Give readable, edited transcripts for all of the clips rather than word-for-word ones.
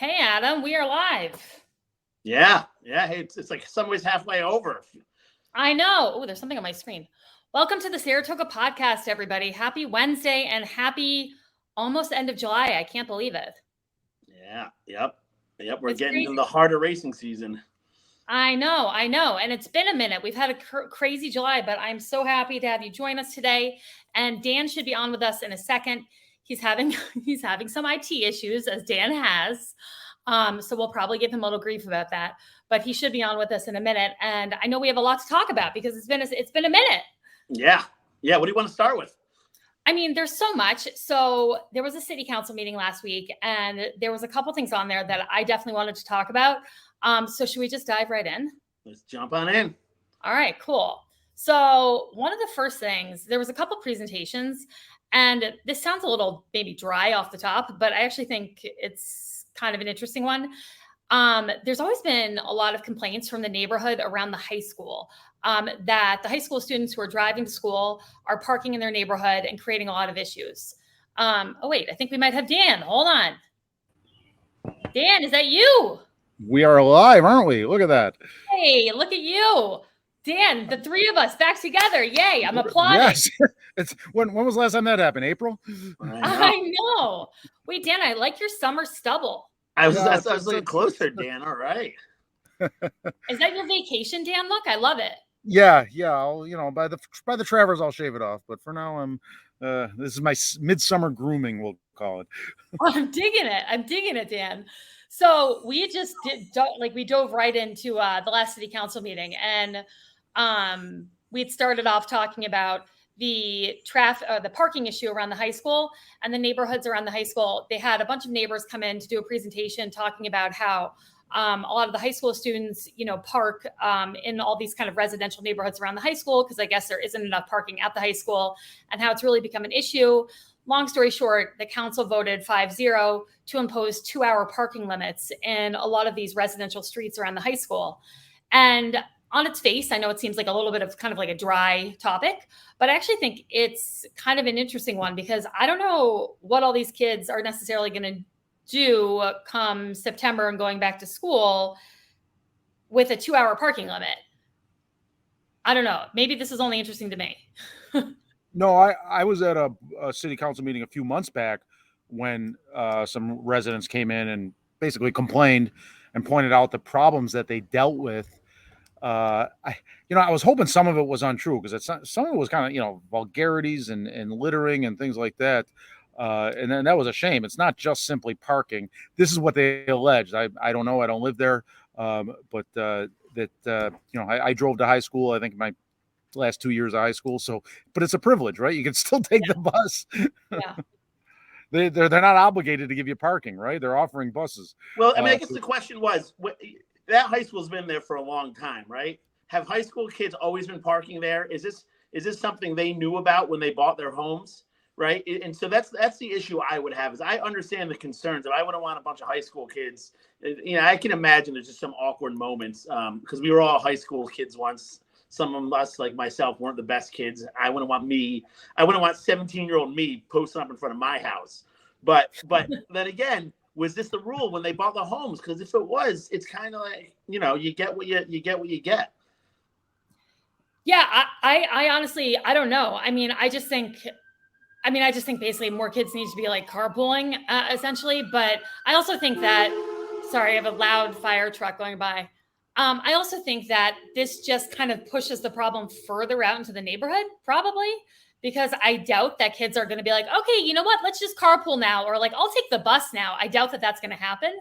Hey, Adam, we are live. Yeah. Hey, it's like some ways halfway over. I know. Oh, there's something on my screen. Welcome to the Saratoga Podcast, everybody. Happy Wednesday and happy almost end of July. I can't believe it. Yeah. Yep. We're It's getting crazy. into the harder racing season. I know. And it's been a minute. We've had a crazy July, but I'm so happy to have you join us today. And Dan should be on with us in a second. He's having some IT issues, as Dan has. So we'll probably give him a little grief about that, but he should be on with us in a minute. And I know we have a lot to talk about because it's been a minute. Yeah. What do you want to start with? I mean, there's so much. So there was a city council meeting last week, and there was a couple things on there that I definitely wanted to talk about. So should we just dive right in? Let's jump on in. All right, cool. So one of the first things, there was a couple presentations, and this sounds a little maybe dry off the top, but I actually think it's kind of an interesting one. There's always been a lot of complaints from the neighborhood around the high school that the high school students who are driving to school are parking in their neighborhood and creating a lot of issues. Oh, wait, I think we might have Dan. Hold on. Dan, is that you? We are alive, aren't we? Look at that. Hey, look at you. Dan, the three of us back together. Yay, I'm applauding. Yes. It's when was the last time that happened? April? I know. Wait, Dan, I like your summer stubble. I was looking closer, Dan. All right. Is that your vacation, Dan? Look, I love it. Yeah. I'll, by the Travers, I'll shave it off. But for now, this is my midsummer grooming, we'll call it. I'm digging it, Dan. So we just we dove right into the last city council meeting, and we'd started off talking about the parking issue around the high school and the neighborhoods around the high school. They had a bunch of neighbors come in to do a presentation talking about how a lot of the high school students, park in all these kind of residential neighborhoods around the high school because I guess there isn't enough parking at the high school, and how it's really become an issue. Long story short, the council voted 5-0 to impose 2-hour parking limits in a lot of these residential streets around the high school. And on its face, I know it seems like a little bit of kind of like a dry topic, but I actually think it's kind of an interesting one because I don't know what all these kids are necessarily going to do come September and going back to school with a 2-hour parking limit. I don't know. Maybe this is only interesting to me. No, I was at a city council meeting a few months back when some residents came in and basically complained and pointed out the problems that they dealt with. I was hoping some of it was untrue because some of it was kind of, vulgarities and littering and things like that. And then that was a shame. It's not just simply parking. This is what they alleged. I don't know. I don't live there. But I drove to high school. I think my last 2 years of high school. But it's a privilege, right? You can still take the bus. Yeah. They're not obligated to give you parking, right? They're offering buses. Well, I guess the question was, that high school's been there for a long time, right? Have high school kids always been parking there? Is this something they knew about when they bought their homes, right? And so that's the issue I would have. Is I understand the concerns, and I wouldn't want a bunch of high school kids. I can imagine there's just some awkward moments because we were all high school kids once. Some of us, like myself, weren't the best kids. I wouldn't want 17-year-old me posting up in front of my house. But then again, was this the rule when they bought the homes? Because if it was, it's kind of like, you get what you get. Yeah, I honestly, I don't know. I just think basically more kids need to be like carpooling, essentially. But I also think that, sorry, I have a loud fire truck going by. I also think that this just kind of pushes the problem further out into the neighborhood, probably, because I doubt that kids are going to be like, okay, you know what, let's just carpool now, or like, I'll take the bus now. I doubt that that's going to happen.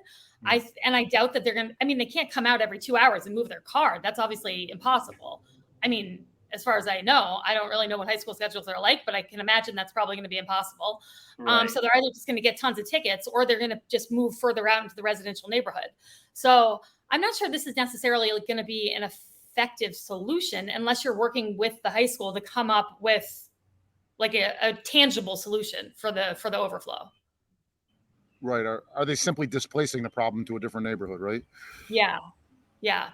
I doubt that they're going to, they can't come out every 2 hours and move their car. That's obviously impossible. As far as I know, I don't really know what high school schedules are like, but I can imagine that's probably going to be impossible. Right. So they're either just going to get tons of tickets or they're going to just move further out into the residential neighborhood. So I'm not sure this is necessarily going to be an effective solution unless you're working with the high school to come up with like a tangible solution for the overflow. Right. Are they simply displacing the problem to a different neighborhood, right? Yeah,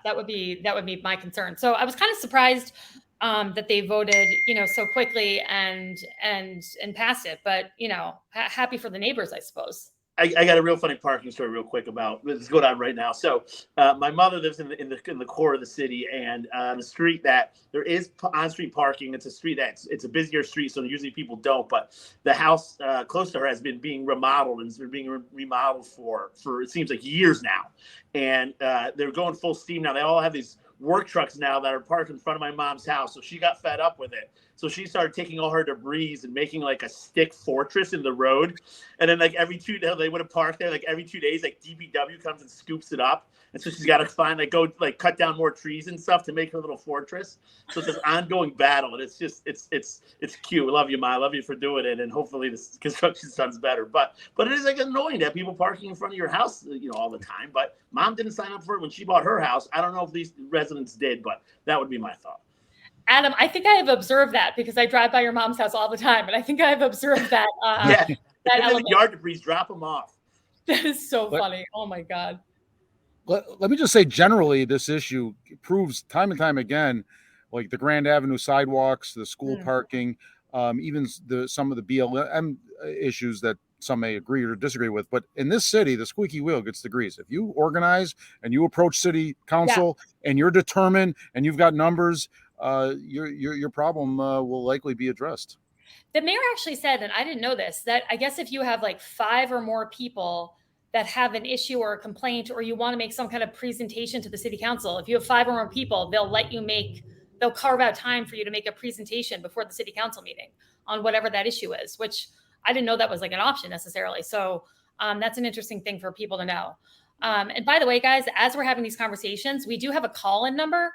that would be my concern. So I was kind of surprised that they voted, so quickly and passed it. But happy for the neighbors, I suppose. I got a real funny parking story real quick about what's going on right now. So my mother lives in the core of the city, and the street that there is on-street parking. It's a street it's a busier street, so usually people don't. But the house close to her has been being remodeled, and it's been being remodeled for it seems like years now. And they're going full steam now. They all have these work trucks now that are parked in front of my mom's house. So she got fed up with it. So she started taking all her debris and making like a stick fortress in the road. And then like every 2 days, they would have parked there. Like every 2 days, like DPW comes and scoops it up. And so she's got to go cut down more trees and stuff to make her little fortress. So it's this ongoing battle. And it's just, it's cute. We love you, Ma. I love you for doing it. And hopefully this construction sounds better. But it is like annoying to have people parking in front of your house, all the time. But Mom didn't sign up for it when she bought her house. I don't know if these residents did, but that would be my thought. Adam, I think I have observed that because I drive by your mom's house all the time, and I think I have observed that. Yeah, that element. Yard debris, drop them off. That is so funny. Oh my God. Let me just say, generally, this issue proves time and time again, like the Grand Avenue sidewalks, the school parking, even some of the BLM issues that some may agree or disagree with. But in this city, the squeaky wheel gets the grease. If you organize and you approach city council and you're determined and you've got numbers, your problem will likely be addressed. The mayor actually said, and I didn't know this, that I guess if you have like 5 or more people that have an issue or a complaint, or you want to make some kind of presentation to the city council, if you have 5 or more people, they'll carve out time for you to make a presentation before the city council meeting on whatever that issue is, which I didn't know that was like an option necessarily. So that's an interesting thing for people to know. And by the way, guys, as we're having these conversations, we do have a call-in number,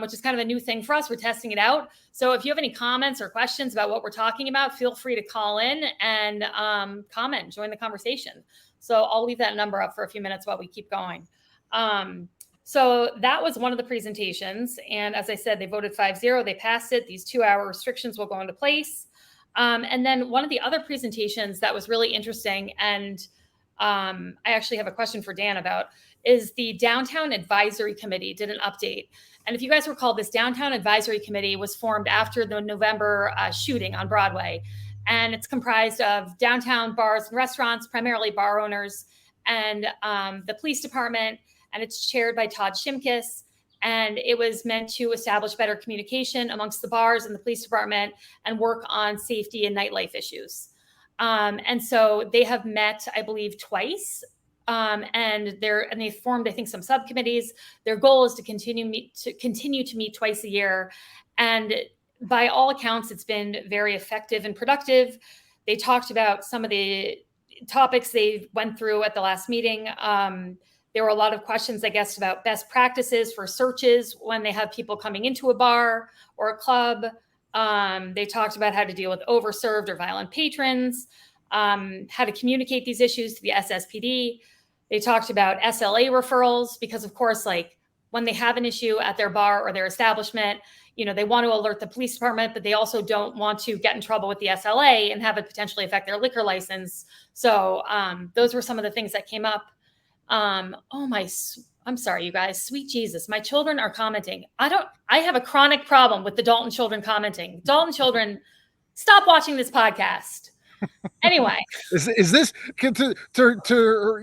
which is kind of a new thing for us. We're testing it out. So if you have any comments or questions about what we're talking about, feel free to call in and comment, join the conversation. So I'll leave that number up for a few minutes while we keep going. So that was one of the presentations. And as I said, they voted 5-0. They passed it. These 2-hour restrictions will go into place. And then one of the other presentations that was really interesting, and I actually have a question for Dan about, is the Downtown Advisory Committee did an update. And if you guys recall, this Downtown Advisory Committee was formed after the November shooting on Broadway. And it's comprised of downtown bars and restaurants, primarily bar owners, and the police department. And it's chaired by Todd Shimkus. And it was meant to establish better communication amongst the bars and the police department and work on safety and nightlife issues. And so they have met, I believe, twice. And they formed, I think, some subcommittees. Their goal is to continue to meet twice a year. And by all accounts, it's been very effective and productive. They talked about some of the topics they went through at the last meeting. There were a lot of questions, I guess, about best practices for searches when they have people coming into a bar or a club. They talked about how to deal with overserved or violent patrons, how to communicate these issues to the SSPD. They talked about SLA referrals because, of course, like when they have an issue at their bar or their establishment, they want to alert the police department, but they also don't want to get in trouble with the SLA and have it potentially affect their liquor license. So those were some of the things that came up. I'm sorry, you guys, sweet Jesus. My children are commenting. I have a chronic problem with the Dalton children commenting. Dalton children, stop watching this podcast. Anyway, is this to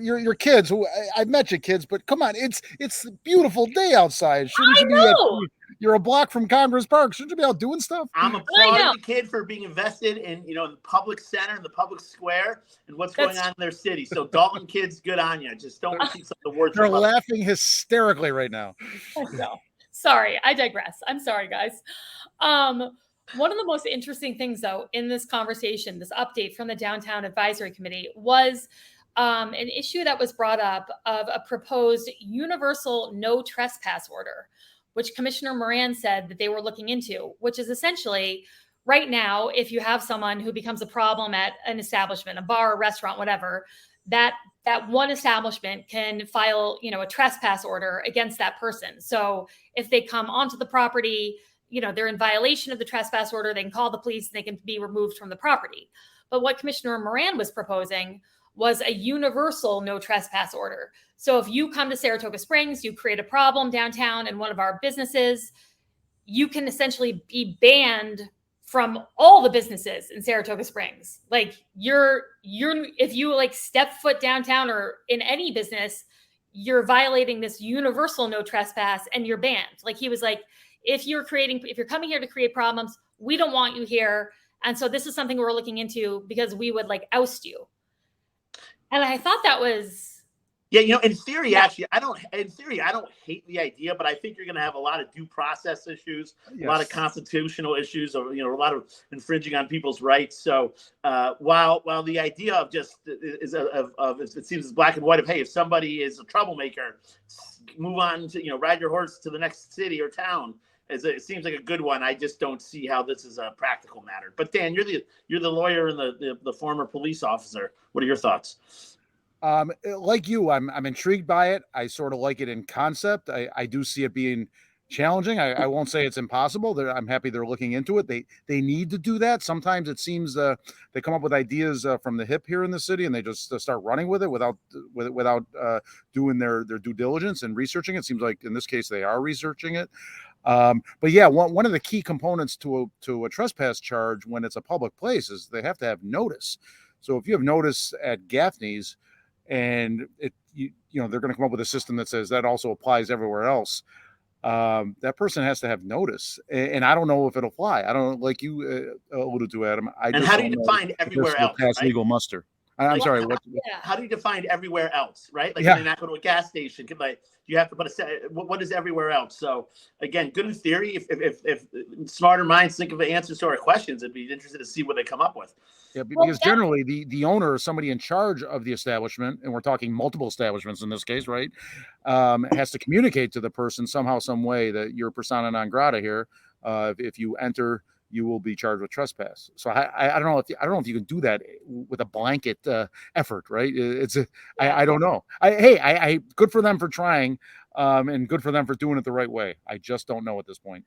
your kids? Who I've met your kids, but come on, it's a beautiful day outside. Shouldn't you be you're a block from Congress Park? Shouldn't you be out doing stuff? I'm applauding the kid for being invested in the public center and the public square and what's going on in their city. So Dalton kids, good on you. Just don't repeat some of the words. They're laughing hysterically right now. No, sorry, I digress. I'm sorry, guys. One of the most interesting things, though, in this conversation, this update from the Downtown Advisory Committee was an issue that was brought up of a proposed universal no trespass order, which Commissioner Moran said that they were looking into, which is essentially right now, if you have someone who becomes a problem at an establishment, a bar, a restaurant, whatever, that one establishment can file, a trespass order against that person. So if they come onto the property, they're in violation of the trespass order, they can call the police and they can be removed from the property. But what Commissioner Moran was proposing was a universal no trespass order. So if you come to Saratoga Springs, you create a problem downtown in one of our businesses, you can essentially be banned from all the businesses in Saratoga Springs. Like if you like step foot downtown or in any business, you're violating this universal no trespass and you're banned. Like he was like, if you're coming here to create problems, we don't want you here. And so this is something we're looking into because we would like oust you. And I thought that was, yeah, in theory, actually, I don't hate the idea, but I think you're going to have a lot of due process issues, a lot of constitutional issues, or a lot of infringing on people's rights. So while the idea of just is of it seems as black and white of, hey, if somebody is a troublemaker, move on to ride your horse to the next city or town. It seems like a good one. I just don't see how this is a practical matter. But Dan, you're the lawyer and the former police officer. What are your thoughts? Like you, I'm intrigued by it. I sort of like it in concept. I do see it being challenging. I won't say it's impossible. I'm happy they're looking into it. They need to do that. Sometimes it seems they come up with ideas from the hip here in the city, and they just start running with it without doing their due diligence and researching it. Seems like in this case they are researching it. But yeah, one of the key components to a trespass charge when it's a public place is they have to have notice. So if you have notice at Gaffney's, and they're going to come up with a system that says that also applies everywhere else, that person has to have notice, and I don't know if it'll fly. I don't, like you alluded to, Adam. And how do you define everywhere else? Pass legal muster. I'm sorry. How do you define everywhere else? Right? Like, can they not go to a gas station? You have to put what is everywhere else? So again, good in theory. If smarter minds think of the answers to our questions, I'd be interested to see what they come up with. Yeah, because generally the owner or somebody in charge of the establishment, and we're talking multiple establishments in this case, right, has to communicate to the person somehow, some way that you're persona non grata here. If you enter, you will be charged with trespass. So I don't know if you can do that with a blanket effort, right? I don't know. I good for them for trying, and good for them for doing it the right way. I just don't know at this point.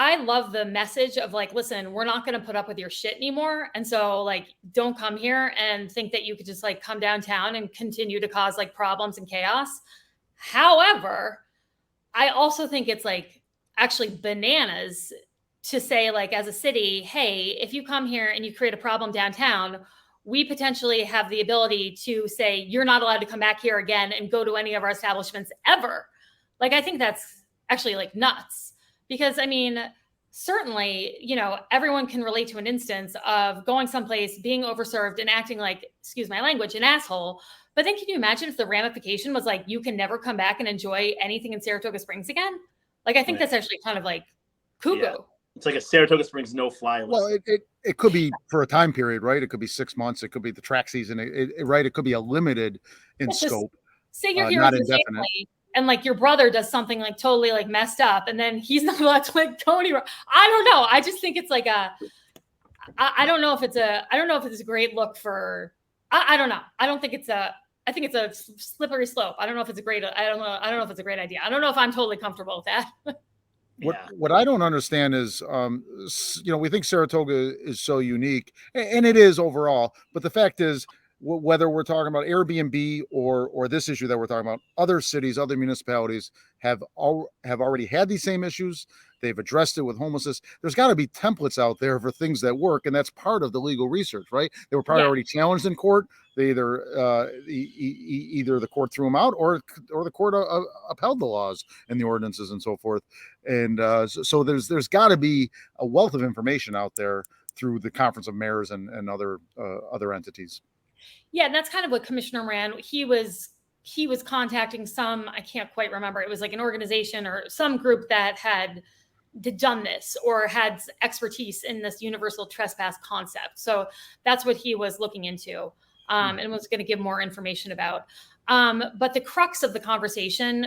I love the message of like, listen, we're not going to put up with your shit anymore. And so like, don't come here and think that you could just like come downtown and continue to cause like problems and chaos. However, I also think it's like actually bananas to say like, as a city, hey, if you come here and you create a problem downtown, we potentially have the ability to say, you're not allowed to come back here again and go to any of our establishments ever. Like, I think that's actually like nuts. Because I mean, certainly, everyone can relate to an instance of going someplace, being overserved and acting like, excuse my language, an asshole. But then can you imagine if the ramification was like, you can never come back and enjoy anything in Saratoga Springs again? Like, I think that's actually kind of like cuckoo. Yeah. It's like a Saratoga Springs no-fly list. Well, it could be for a time period, right? It could be 6 months. It could be the track season, right? It could be a limited in scope. Say you're here with your family. And like your brother does something like totally like messed up, and then he's not allowed to like go anywhere. I don't know. I just think it's like I don't know if it's a great look for. I don't know. I think it's a slippery slope. I don't know if it's a great idea. I don't know if I'm totally comfortable with that. What I don't understand is, we think Saratoga is so unique, and it is overall. But the fact is, whether we're talking about Airbnb or this issue that we're talking about, other cities, other municipalities have already had these same issues. They've addressed it with homelessness. There's got to be templates out there for things that work, and that's part of the legal research, right? They were probably already challenged in court. They either the court threw them out or the court upheld the laws and the ordinances and so forth. And so there's got to be a wealth of information out there through the Conference of Mayors and other entities. Yeah, and that's kind of what Commissioner Moran, he was contacting some, I can't quite remember. It was like an organization or some group that had done this or had expertise in this universal trespass concept. So that's what he was looking into and was going to give more information about. But the crux of the conversation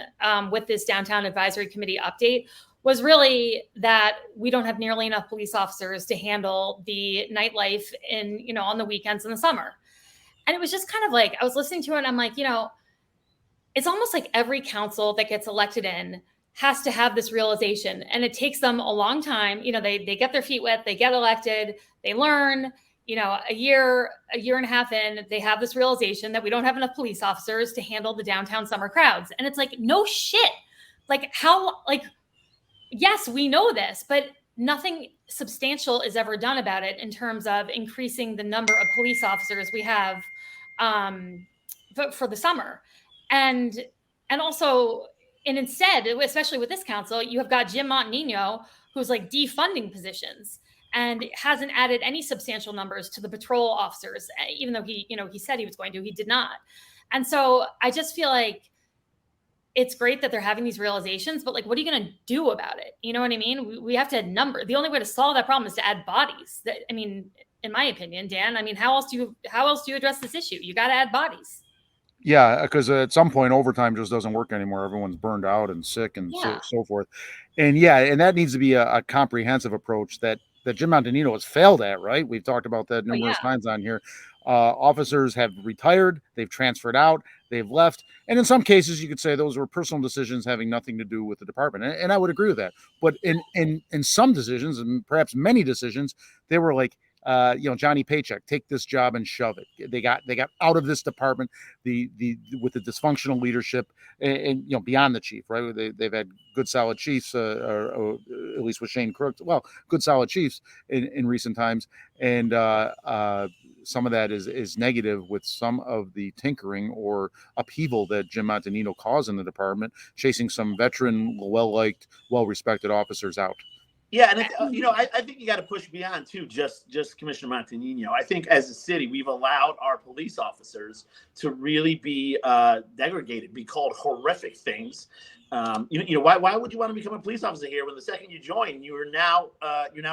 with this Downtown Advisory Committee update was really that we don't have nearly enough police officers to handle the nightlife on the weekends in the summer. And it was just kind of like, I was listening to it and I'm like, it's almost like every council that gets elected in has to have this realization. And it takes them a long time. They get their feet wet, they get elected, they learn, a year and a half in, they have this realization that we don't have enough police officers to handle the downtown summer crowds. And it's like, no shit. Like how, like, yes, we know this, but nothing substantial is ever done about it in terms of increasing the number of police officers we have for the summer. And also, and instead, especially with this council, you have got Jim Montanino, who's like defunding positions and hasn't added any substantial numbers to the patrol officers, even though he said he was going to, he did not. And so I just feel like it's great that they're having these realizations, but like, what are you going to do about it? You know what I mean? We have to number. The only way to solve that problem is to add bodies. I mean, in my opinion, Dan, I mean, how else do you address this issue? You got to add bodies. Yeah, because at some point overtime just doesn't work anymore. Everyone's burned out and sick and so forth. And and that needs to be a comprehensive approach that Jim Montanino has failed at, right? We've talked about that numerous times on here. Officers have retired, they've transferred out, they've left. And in some cases, you could say those were personal decisions having nothing to do with the department. And I would agree with that. But in some decisions, and perhaps many decisions, they were like, Johnny Paycheck, take this job and shove it. They got out of this department with the dysfunctional leadership and beyond the chief, right? They've had good solid chiefs, or at least with Shane Crook. Well, good solid chiefs in recent times, and some of that is negative with some of the tinkering or upheaval that Jim Montanino caused in the department, chasing some veteran, well-liked, well-respected officers out. Yeah, and I think you got to push beyond too. Just Commissioner Montanino. I think as a city, we've allowed our police officers to really be degraded, be called horrific things. Why would you want to become a police officer here when the second you join, you're now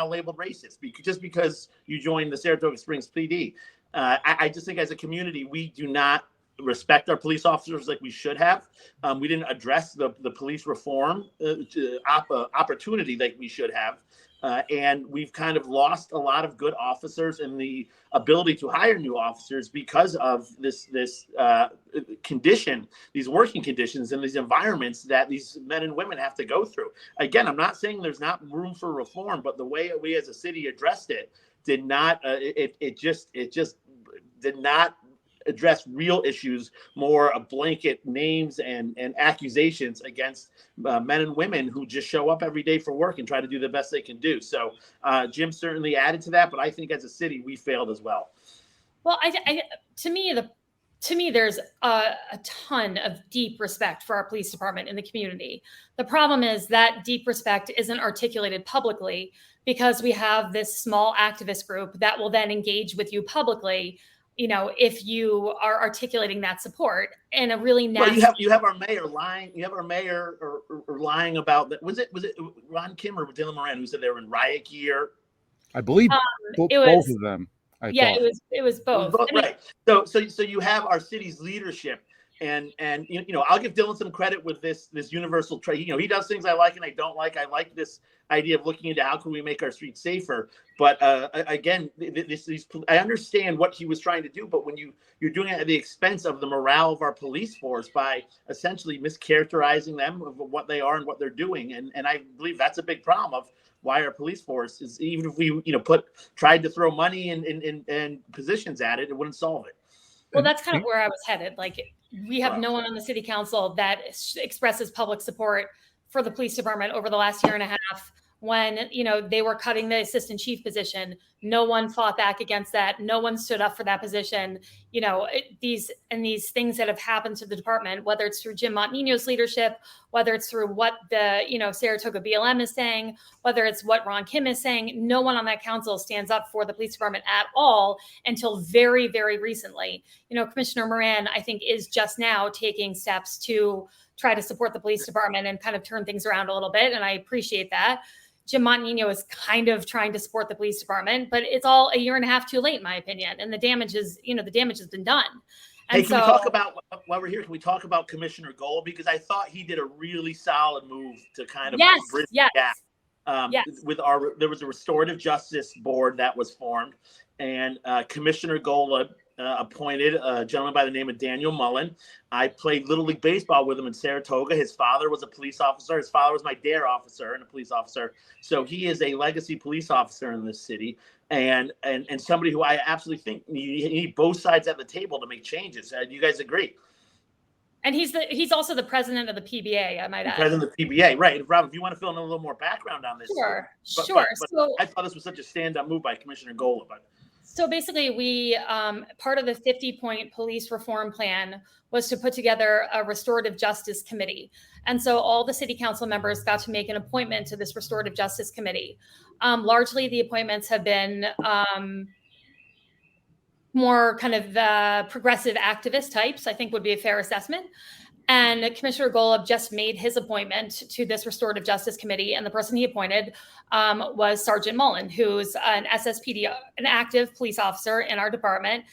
labeled racist just because you joined the Saratoga Springs PD? I just think as a community, we do not respect our police officers like we should have. We didn't address the police reform opportunity like we should have. And we've kind of lost a lot of good officers and the ability to hire new officers because of this condition, these working conditions and these environments that these men and women have to go through. Again, I'm not saying there's not room for reform, but the way we as a city addressed it did not, it just did not address real issues, more of blanket names and accusations against men and women who just show up every day for work and try to do the best they can do. So Jim certainly added to that, but I think as a city, we failed as well. Well, to me, there's a ton of deep respect for our police department in the community. The problem is that deep respect isn't articulated publicly because we have this small activist group that will then engage with you publicly, if you are articulating that support in a really nasty. Well, you have our mayor lying. You have our mayor or lying about that. Was it Ron Kim or Dylan Moran who said they were in riot gear? I believe both of them. It was both. Right. So you have our city's leadership, and I'll give Dylan some credit with this universal trait. He does things I like and I don't like. I like this idea of looking into how can we make our streets safer. But again, I understand what he was trying to do, but when you're doing it at the expense of the morale of our police force by essentially mischaracterizing them of what they are and what they're doing, and I believe that's a big problem of why our police force is, even if we tried to throw money and positions at it, it wouldn't solve it. Well, that's kind of where I was headed. Like, we have no one on the city council that expresses public support for the police department over the last year and a half. When, they were cutting the assistant chief position, no one fought back against that. No one stood up for that position. These things that have happened to the department, whether it's through Jim Montanino's leadership, whether it's through what the, Saratoga BLM is saying, whether it's what Ron Kim is saying, no one on that council stands up for the police department at all until very, very recently. Commissioner Moran, I think, is just now taking steps to try to support the police department and kind of turn things around a little bit. And I appreciate that. Jim Montanino is kind of trying to support the police department, but it's all a year and a half too late, in my opinion. And the damage has been done. And can we talk about, while we're here, can we talk about Commissioner Gold? Because I thought he did a really solid move to kind of bridge the gap. There was a restorative justice board that was formed, and Commissioner Gold appointed a gentleman by the name of Daniel Mullen. I played Little League Baseball with him in Saratoga. His father was a police officer. His father was my dare officer and a police officer. So he is a legacy police officer in this city, and somebody who I absolutely think you need both sides at the table to make changes. Do you guys agree? And he's also the president of the PBA, I might add. President of the PBA, right? Rob, if you want to fill in a little more background on this, Sure. But so, I thought this was such a stand-up move by Commissioner Golub. So basically, we part of the 50-point police reform plan was to put together a restorative justice committee. And so all the city council members got to make an appointment to this restorative justice committee. Largely, the appointments have been more kind of the progressive activist types, I think would be a fair assessment. And Commissioner Golub just made his appointment to this restorative justice committee. And the person he appointed was Sergeant Mullen, who's an SSPD, an active police officer in our department.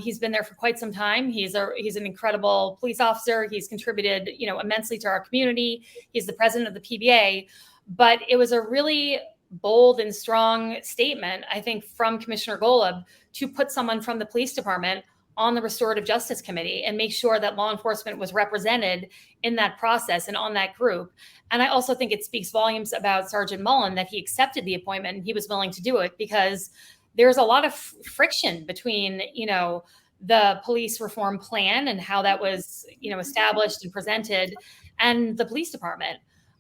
He's been there for quite some time. He's an incredible police officer. He's contributed, immensely to our community. He's the president of the PBA. But it was a really bold and strong statement, I think, from Commissioner Golub to put someone from the police department on the restorative justice committee and make sure that law enforcement was represented in that process and on that group. And I also think it speaks volumes about Sergeant Mullen that he accepted the appointment and he was willing to do it, because there's a lot of friction between, the police reform plan and how that was, established and presented, and the police department.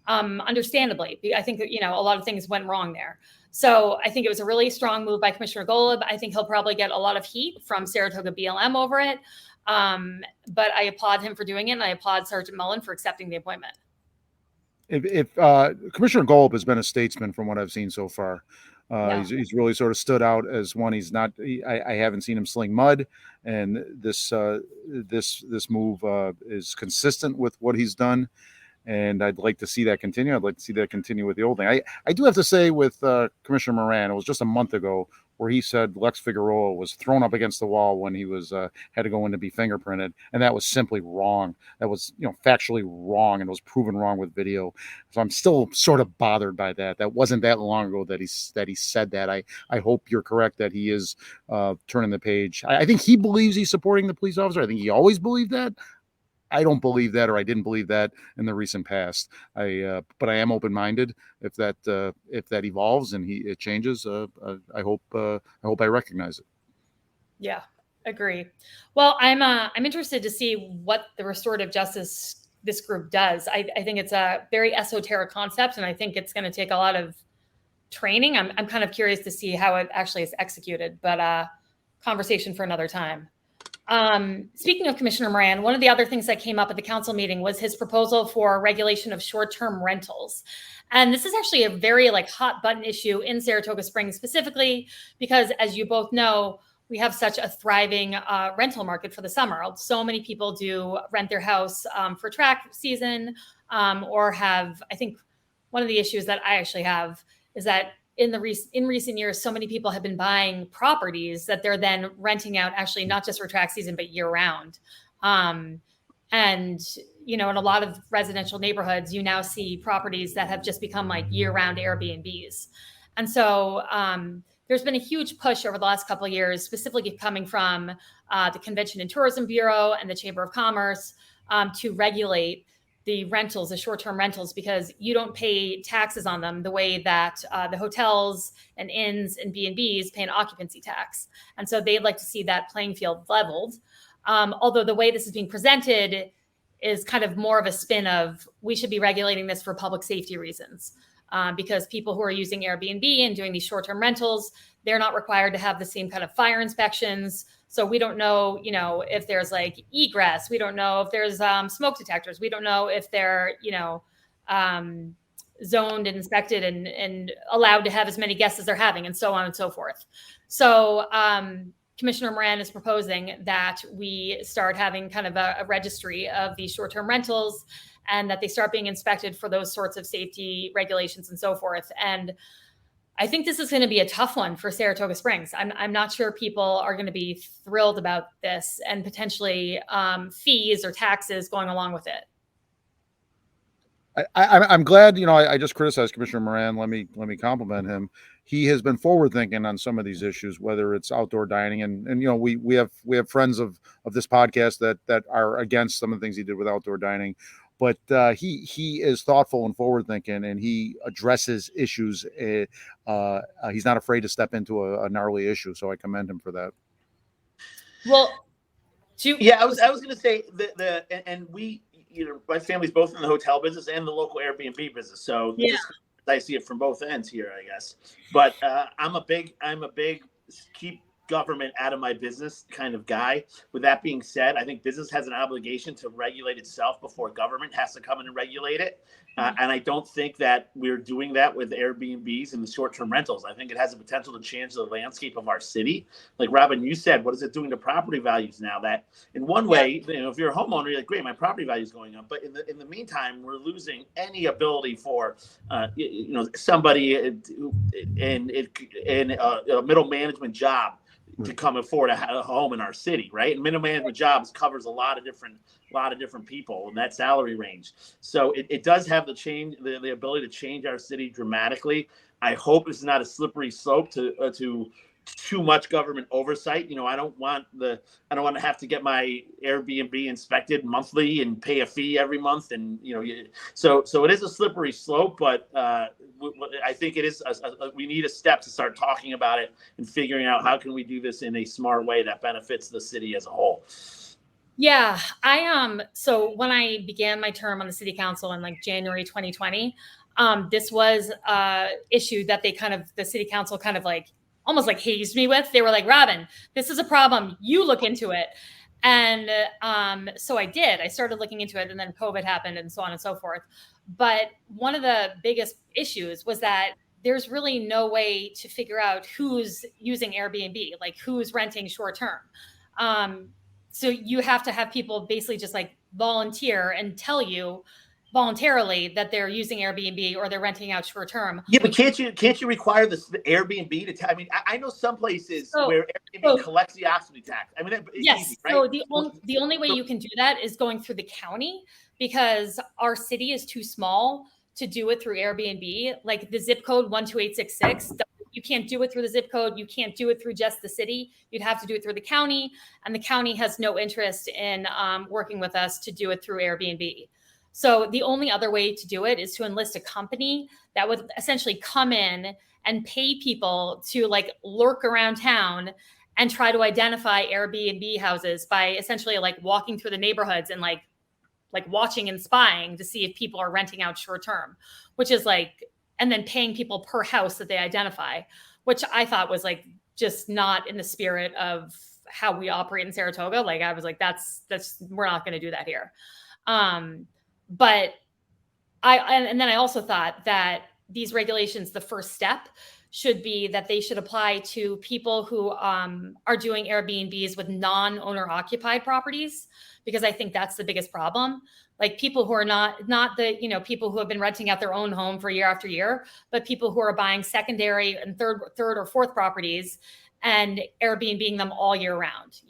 Understandably, I think that, a lot of things went wrong there. So I think it was a really strong move by Commissioner Golub. I think he'll probably get a lot of heat from Saratoga BLM over it. But I applaud him for doing it, and I applaud Sergeant Mullen for accepting the appointment. If Commissioner Golub has been a statesman from what I've seen so far. He's really sort of stood out as one. He's not. I haven't seen him sling mud, and this move is consistent with what he's done. And I'd like to see that continue. I'd like to see that continue with the old thing. I do have to say with Commissioner Moran, it was just a month ago where he said Lex Figueroa was thrown up against the wall when he was had to go in to be fingerprinted, and that was simply wrong. That was factually wrong, and it was proven wrong with video. So I'm still sort of bothered by that. That wasn't that long ago that he said that. I hope you're correct that he is turning the page. I think he believes he's supporting the police officer. I think he always believed that. I don't believe that, or I didn't believe that in the recent past. But I am open-minded. If that evolves and it changes, I hope I recognize it. Yeah, agree. Well, I'm interested to see what the restorative justice this group does. I think it's a very esoteric concept, and I think it's going to take a lot of training. I'm kind of curious to see how it actually is executed, but conversation for another time. Speaking of Commissioner Moran, one of the other things that came up at the council meeting was his proposal for regulation of short-term rentals. And this is actually a very hot button issue in Saratoga Springs specifically, because as you both know, we have such a thriving rental market for the summer. So many people do rent their house for track season or have, I think one of the issues that I actually have is that in recent years, so many people have been buying properties that they're then renting out, actually not just for track season, but year round. And, in a lot of residential neighborhoods, you now see properties that have just become year round Airbnbs. And so there's been a huge push over the last couple of years, specifically coming from the Convention and Tourism Bureau and the Chamber of Commerce to regulate the rentals, the short-term rentals, because you don't pay taxes on them the way that the hotels and inns and B&Bs pay an occupancy tax. And so they'd like to see that playing field leveled. Although the way this is being presented is kind of more of a spin of, we should be regulating this for public safety reasons. Because people who are using Airbnb and doing these short-term rentals, they're not required to have the same kind of fire inspections. So we don't know, if there's egress. We don't know if there's smoke detectors. We don't know if they're, zoned and inspected and allowed to have as many guests as they're having, and so on and so forth. So Commissioner Moran is proposing that we start having kind of a registry of these short-term rentals, and that they start being inspected for those sorts of safety regulations and so forth. And I think this is going to be a tough one for Saratoga Springs. I'm not sure people are going to be thrilled about this, and potentially fees or taxes going along with it. I'm glad, I just criticized Commissioner Moran. Let me compliment him. He has been forward thinking on some of these issues, whether it's outdoor dining and we have friends of this podcast that are against some of the things he did with outdoor dining. But he is thoughtful and forward thinking, and he addresses issues. He's not afraid to step into a gnarly issue. So I commend him for that. Well, Yeah, I was going to say and we, my family's both in the hotel business and the local Airbnb business. So Yeah. just I see it from both ends here, I guess. But I'm a big keep government out of my business kind of guy. With that being said, I think business has an obligation to regulate itself before government has to come in and regulate it. And I don't think that we're doing that with Airbnbs and the short-term rentals. I think it has the potential to change the landscape of our city. Like Robin, you said, what is it doing to property values now? That in one way, if you're a homeowner, you're like, great, my property value is going up. But in the meantime, we're losing any ability for somebody in a middle management job to come afford a home in our city, right? And middle management jobs covers a lot of different people in that salary range. So it does have the ability to change our city dramatically. I hope it's not a slippery slope to too much government oversight. I don't want to have to get my Airbnb inspected monthly and pay a fee every month. And, so it is a slippery slope, but I think it is, we need a step to start talking about it and figuring out how can we do this in a smart way that benefits the city as a whole. Yeah, so when I began my term on the city council in like January 2020, this was issue that the city council kind of like almost like hazed me with. They were like, Robin, this is a problem. You look into it. And so I did. I started looking into it, and then COVID happened and so on and so forth. But one of the biggest issues was that there's really no way to figure out who's using Airbnb, like who's renting short term. So you have to have people basically just like volunteer and tell you voluntarily that they're using Airbnb or they're renting out short term. Yeah, but can't you require the Airbnb to tell? I mean, I know some places where Airbnb collects the occupancy tax. I mean, yes. Easy, right? So the only way you can do that is going through the county, because our city is too small to do it through Airbnb. Like the zip code 12866, you can't do it through the zip code. You can't do it through just the city. You'd have to do it through the county, and the county has no interest in working with us to do it through Airbnb. So the only other way to do it is to enlist a company that would essentially come in and pay people to like lurk around town and try to identify Airbnb houses by essentially like walking through the neighborhoods and like watching and spying to see if people are renting out short term, which is like, and then paying people per house that they identify, which I thought was like just not in the spirit of how we operate in Saratoga. Like I was like, that's we're not going to do that here. But and then I also thought that these regulations, the first step should be that they should apply to people who are doing Airbnbs with non-owner occupied properties, because I think that's the biggest problem. Like people who are not the, people who have been renting out their own home for year after year, but people who are buying secondary and third or fourth properties and Airbnb-ing them all year round,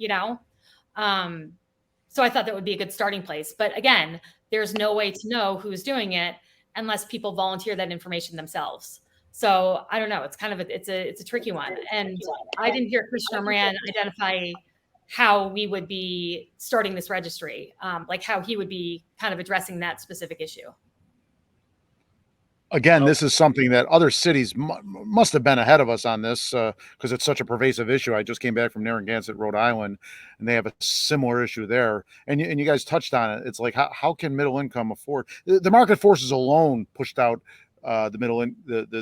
So I thought that would be a good starting place. But again, there's no way to know who's doing it unless people volunteer that information themselves. So I don't know. It's kind of it's a tricky one. And I didn't hear Commissioner Moran identify how we would be starting this registry, like how he would be kind of addressing that specific issue. Again, this is something that other cities must have been ahead of us on this because it's such a pervasive issue. I just came back from Narragansett, Rhode Island, and they have a similar issue there. And you guys touched on it. It's like, how can middle income afford? The market forces alone pushed out the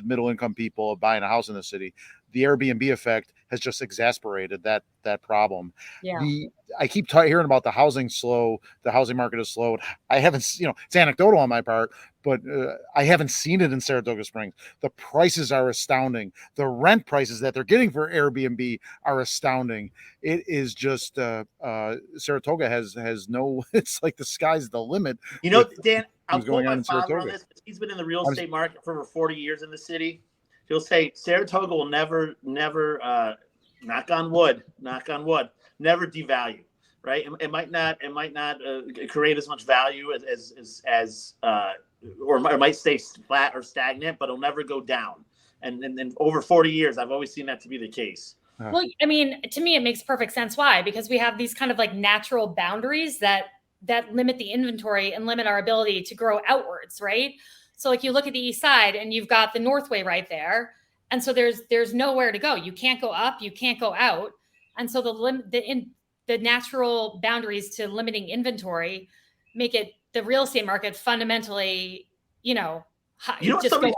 middle income people buying a house in the city. The Airbnb effect has just exasperated that problem. Yeah. I keep hearing about the housing market is slowed. I haven't, it's anecdotal on my part, but I haven't seen it in Saratoga Springs. The prices are astounding. The rent prices that they're getting for Airbnb are astounding. It is just Saratoga has no. It's like the sky's the limit. Dan, I'll quote my father on this. He's been in the real estate market for over 40 years in the city. He'll say Saratoga will never, knock on wood, never devalue, right? It might not create as much value as or it might stay flat or stagnant, but it'll never go down. And over 40 years, I've always seen that to be the case. Well, I mean, to me, it makes perfect sense. Why? Because we have these kind of like natural boundaries that limit the inventory and limit our ability to grow outwards, right? So like you look at the east side and you've got the Northway right there. And so there's nowhere to go. You can't go up, you can't go out. And so the natural boundaries to limiting inventory make it the real estate market fundamentally, somebody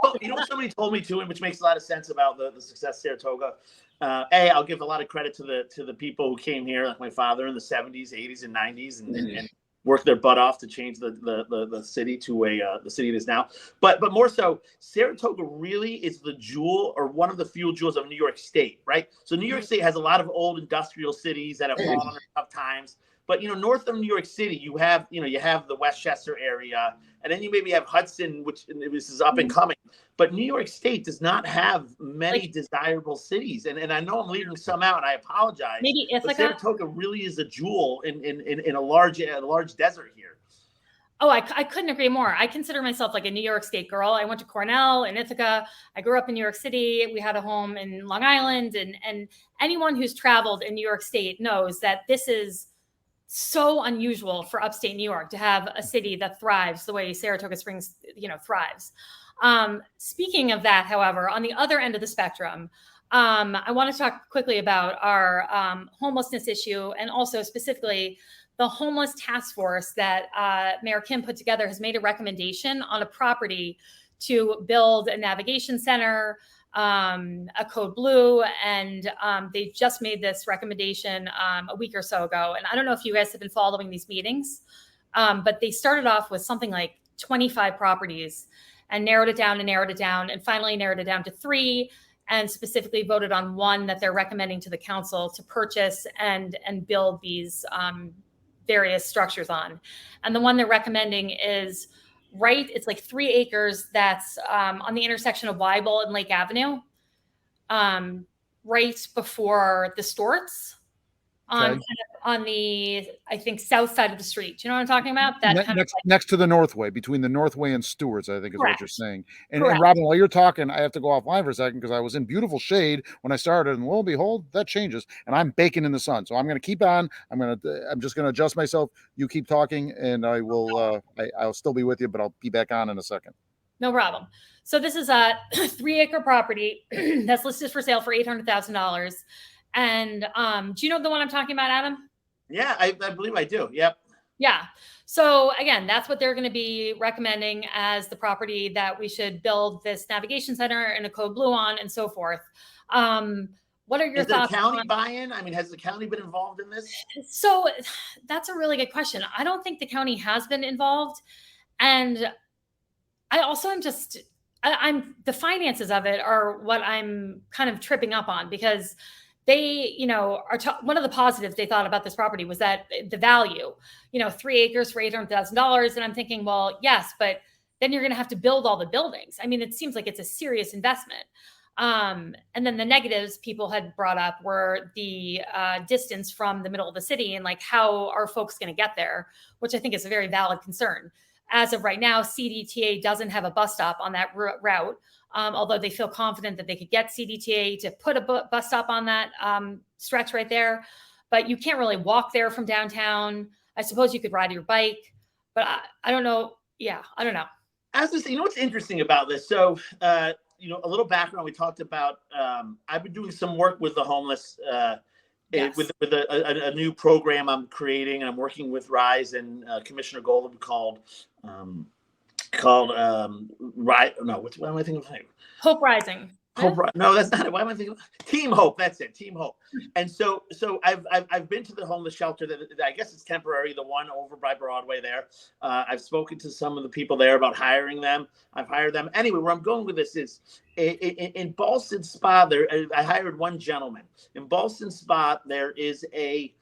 told me too, and which makes a lot of sense about the success of Saratoga. I'll give a lot of credit to the people who came here, like my father in the 70s, 80s, and 90s, and worked their butt off to change the city to the city it is now. But more so, Saratoga really is the jewel, or one of the few jewels of New York State, right? So New York State has a lot of old industrial cities that have fallen under tough times. But north of New York City, you have the Westchester area, and then you maybe have Hudson, which this is up and coming. But New York State does not have many desirable cities, and I know I'm leaving some out, and I apologize. Maybe Ithaca. Saratoga really is a jewel in a large desert here. Oh, I couldn't agree more. I consider myself like a New York State girl. I went to Cornell and Ithaca. I grew up in New York City. We had a home in Long Island, and anyone who's traveled in New York State knows that this is so unusual for upstate New York to have a city that thrives the way Saratoga Springs, thrives. Speaking of that, however, on the other end of the spectrum, I want to talk quickly about our homelessness issue, and also specifically the homeless task force that Mayor Kim put together has made a recommendation on a property to build a navigation center, a code blue, and they just made this recommendation a week or so ago. And I don't know if you guys have been following these meetings, but they started off with something like 25 properties and narrowed it down and finally narrowed it down to 3, and specifically voted on one that they're recommending to the council to purchase and build these various structures on. And the one they're recommending is it's like 3 acres that's on the intersection of Weibel and Lake Avenue, right before the Storts, on the, I think, south side of the street. Do you know what I'm talking about? Next to the Northway, between the Northway and Stewart's, I think is Correct. What you're saying. And Robin, while you're talking, I have to go offline for a second because I was in beautiful shade when I started, and lo and behold, that changes, and I'm baking in the sun. So I'm going to keep on. I'm just going to adjust myself. You keep talking, and I will. I'll still be with you, but I'll be back on in a second. No problem. So this is a 3-acre property that's listed for sale for $800,000. And do you know the one I'm talking about, Adam? Yeah, I believe I do. Yep. Yeah. So again, that's what they're going to be recommending as the property that we should build this navigation center and a code blue on, and so forth. What are your thoughts? Is the county buy-in? I mean, has the county been involved in this? So that's a really good question. I don't think the county has been involved. And I also am the finances of it are what I'm kind of tripping up on, because they, one of the positives they thought about this property was that the value, 3 acres for $800,000. And I'm thinking, well, yes, but then you're going to have to build all the buildings. I mean, it seems like it's a serious investment. And then the negatives people had brought up were the distance from the middle of the city, and like, how are folks going to get there, which I think is a very valid concern. As of right now, CDTA doesn't have a bus stop on that route. Although they feel confident that they could get CDTA to put a bus stop on that stretch right there. But you can't really walk there from downtown. I suppose you could ride your bike, but I don't know. Yeah, I don't know. As I say, what's interesting about this? So, a little background. We talked about, I've been doing some work with the homeless Yes. with a new program I'm creating, and I'm working with Rise and Commissioner Golden called right? No, what am I thinking of? Hope Rising. Hope. No, that's not it. Why am I thinking of Team Hope? That's it, Team Hope. And so I've been to the homeless shelter that I guess it's temporary, the one over by Broadway there. I've spoken to some of the people there about hiring them. I've hired them. Anyway, where I'm going with this is in Ballston Spa. I hired one gentleman in Ballston Spa. There is a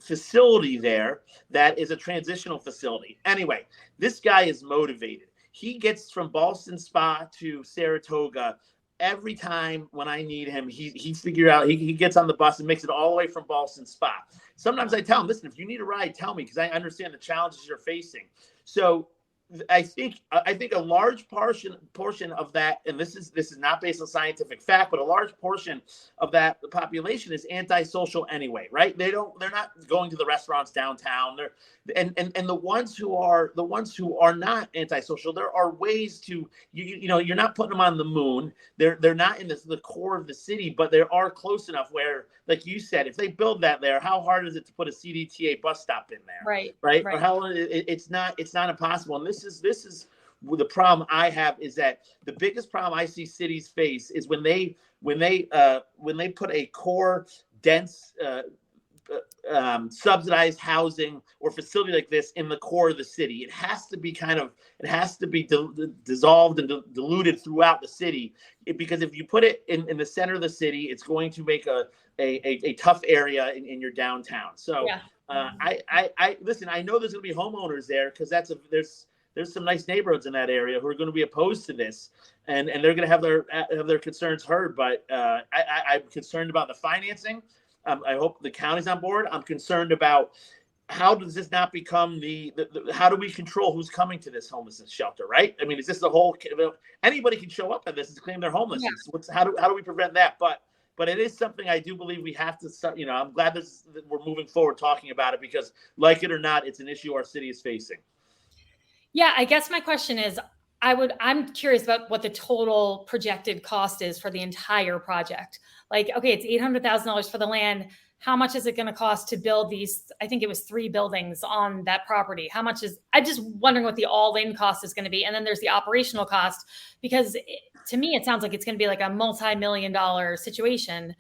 facility there that is a transitional facility. Anyway, this guy is motivated. He gets from Ballston Spa to Saratoga every time when I need him. He figure out, he gets on the bus and makes it all the way from Ballston Spa. Sometimes I tell him, listen, if you need a ride, tell me, because I understand the challenges you're facing. So I think a large portion of that, and this is not based on scientific fact, but a large portion of that population is antisocial anyway, right? They're not going to the restaurants downtown. And the ones who are not antisocial, there are ways to you're not putting them on the moon. They're not in the core of the city, but they are close enough where, like you said, if they build that there, how hard is it to put a CDTA bus stop in there? Right. Or how it's not impossible. And this is the problem I have, is that the biggest problem I see cities face is when they put a core dense subsidized housing or facility like this in the core of the city. It has to be dissolved and diluted throughout the city, because if you put it in the center of the city, it's going to make a tough area in your downtown. So I listen, I know there's going to be homeowners there, because there's some nice neighborhoods in that area who are going to be opposed to this, and they're going to have their concerns heard. But I'm concerned about the financing. I hope the county's on board. I'm concerned about how does this not become how do we control who's coming to this homelessness shelter, right? I mean, is this anybody can show up at this and claim they're homeless? Yeah. How do we prevent that? But it is something I do believe we have to start. I'm glad that we're moving forward talking about it, because, like it or not, it's an issue our city is facing. Yeah, I guess my question is, I'm curious about what the total projected cost is for the entire project. Like, okay, it's $800,000 for the land. How much is it going to cost to build these? I think it was 3 buildings on that property. I'm just wondering what the all-in cost is going to be. And then there's the operational cost, because to me, it sounds like it's going to be like a multi-million-dollar situation.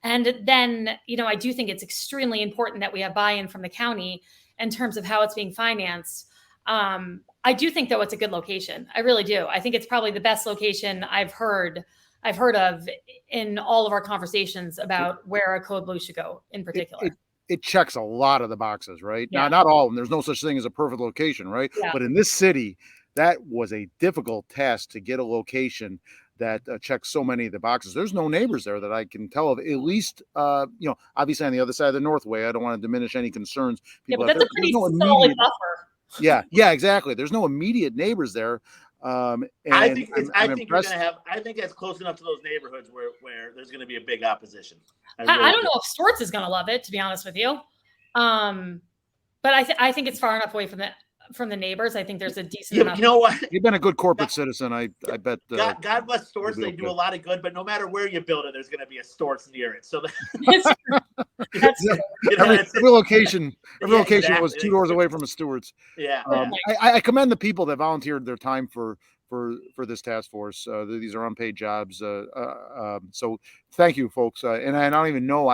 And then, I do think it's extremely important that we have buy-in from the county in terms of how it's being financed. I do think, though, it's a good location. I really do. I think it's probably the best location I've heard of in all of our conversations about where a Code Blue should go in particular. It checks a lot of the boxes, right? Yeah. Not all of them. There's no such thing as a perfect location, right? Yeah. But in this city, that was a difficult task to get a location that checks so many of the boxes. There's no neighbors there that I can tell of, at least, obviously on the other side of the Northway. I don't want to diminish any concerns. But that's a pretty solid buffer. Yeah, exactly. There's no immediate neighbors there. I think you're gonna have. I think that's close enough to those neighborhoods where there's going to be a big opposition. I don't know if Swartz is going to love it, to be honest with you. But I think it's far enough away from the neighbors. I think there's a decent enough. You know what? You've been a good corporate citizen. I bet. God bless Storts. They do a lot of good, but no matter where you build it, there's going to be a Storts near it. So that's every location was 2 doors away from a Stewart's. Yeah. I commend the people that volunteered their time for this task force. These are unpaid jobs. So thank you, folks. And I don't even know.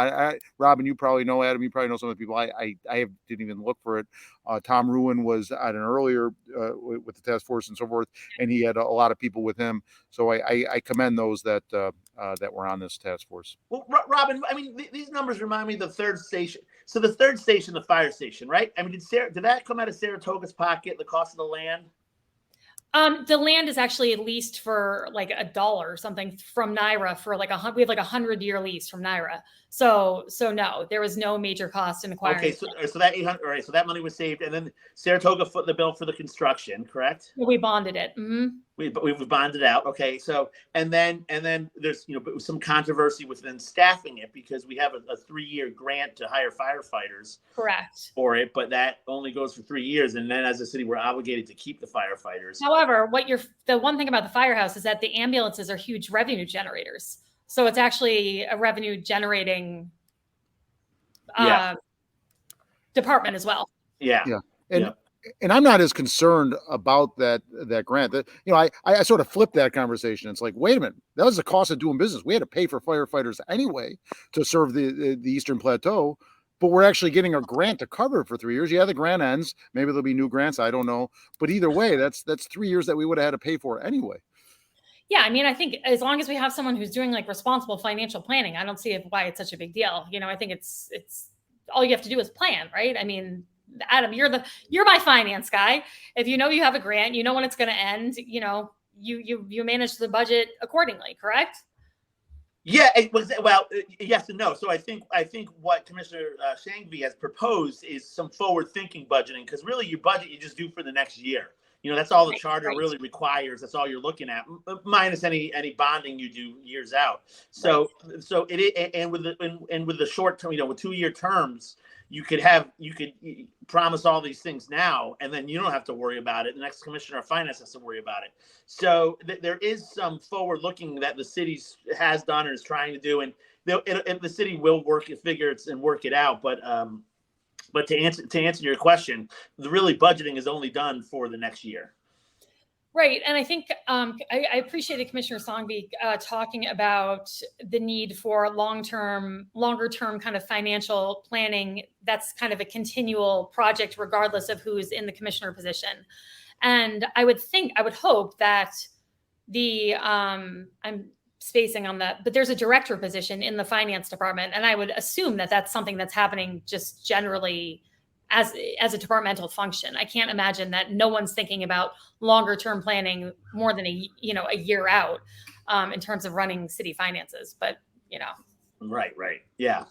Robin, you probably know. Adam, you probably know some of the people. I didn't even look for it. Tom Ruin was at an earlier with the task force and so forth, and he had a lot of people with him. So I commend those that were on this task force. Well, Robin, I mean, these numbers remind me of the third station. So the third station, the fire station, right? I mean, did that come out of Saratoga's pocket? The cost of the land? The land is actually leased for like $1 or something from NYRA for we have like 100-year lease from NYRA. So no, there was no major cost in acquiring. Okay, so that 800. All right, so that money was saved, and then Saratoga foot the bill for the construction, correct? We bonded it. Mm-hmm. We've bonded out. Okay, so and then there's some controversy within staffing it, because we have a 3-year grant to hire firefighters. Correct. For it, but that only goes for 3 years, and then as a city we're obligated to keep the firefighters. However, the one thing about the firehouse is that the ambulances are huge revenue generators. So it's actually a revenue generating department as well. Yeah. And I'm not as concerned about that grant. I sort of flipped that conversation. It's like, wait a minute, that was the cost of doing business. We had to pay for firefighters anyway to serve the Eastern Plateau, but we're actually getting a grant to cover it for 3 years. Yeah, the grant ends. Maybe there'll be new grants. I don't know. But either way, that's 3 years that we would have had to pay for anyway. Yeah, I mean, I think as long as we have someone who's doing like responsible financial planning, I don't see why it's such a big deal. I think it's all you have to do is plan, right? I mean, Adam, you're my finance guy. If you know you have a grant, you know when it's going to end. You manage the budget accordingly, correct? Yeah, it was. Well, yes and no. So I think what Commissioner Shangvi has proposed is some forward-thinking budgeting, because really your budget you just do for the next year. That's all the charter really requires. That's all you're looking at, minus any bonding you do years out. So and with the short term, with 2-year terms, you could promise all these things now, and then you don't have to worry about it. The next commissioner of finance has to worry about it. So there is some forward looking that the city has done or is trying to do, and the city will work it out. But to answer your question, the really budgeting is only done for the next year. Right. And I think I appreciated Commissioner Songby talking about the need for longer term kind of financial planning. That's kind of a continual project, regardless of who's in the commissioner position. And I would hope that I'm spacing on that, but there's a director position in the finance department. And I would assume that that's something that's happening just generally as a departmental function. I can't imagine that no one's thinking about longer term planning more than a year out in terms of running city finances. But right, yeah.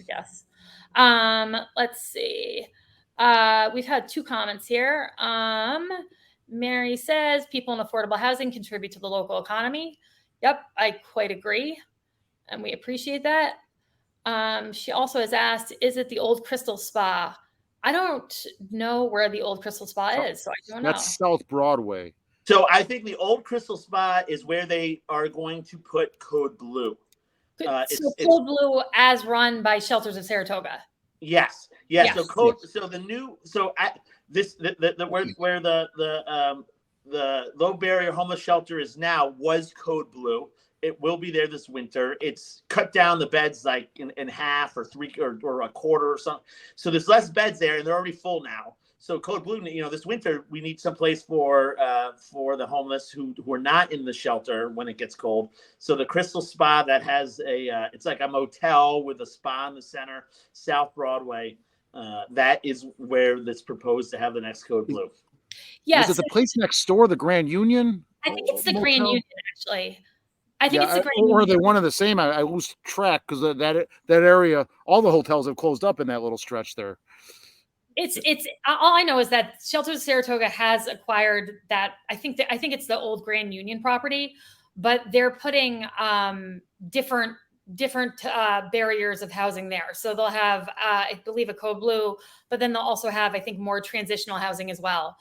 Yes. Let's see. We've had 2 comments here. Mary says people in affordable housing contribute to the local economy. Yep, I quite agree, and we appreciate that. She also has asked, is it the old Crystal Spa? I don't know where the old Crystal Spa is, so I don't know. That's South Broadway. So I think the old Crystal Spa is where they are going to put Code Blue. Code Blue as run by Shelters of Saratoga. Yes. Where the low barrier homeless shelter is now was Code Blue. It will be there this winter. It's cut down the beds like in half or 3 or a quarter or something. So there's less beds there, and they're already full now. So Code Blue, this winter we need some place for the homeless who are not in the shelter when it gets cold. So the Crystal Spa that has it's like a motel with a spa in the center, South Broadway. That is where it's proposed to have the next Code Blue. Yes. Is it the place next door, the Grand Union? I think it's the Grand Union, actually. I think it's the Grand Union. Or are they one and the same? I lose track because that area, all the hotels have closed up in that little stretch there. It's all I know is that Shelters of Saratoga has acquired that. I think it's the old Grand Union property, but they're putting different barriers of housing there. So they'll have, I believe, a Code Blue, but then they'll also have, I think, more transitional housing as well.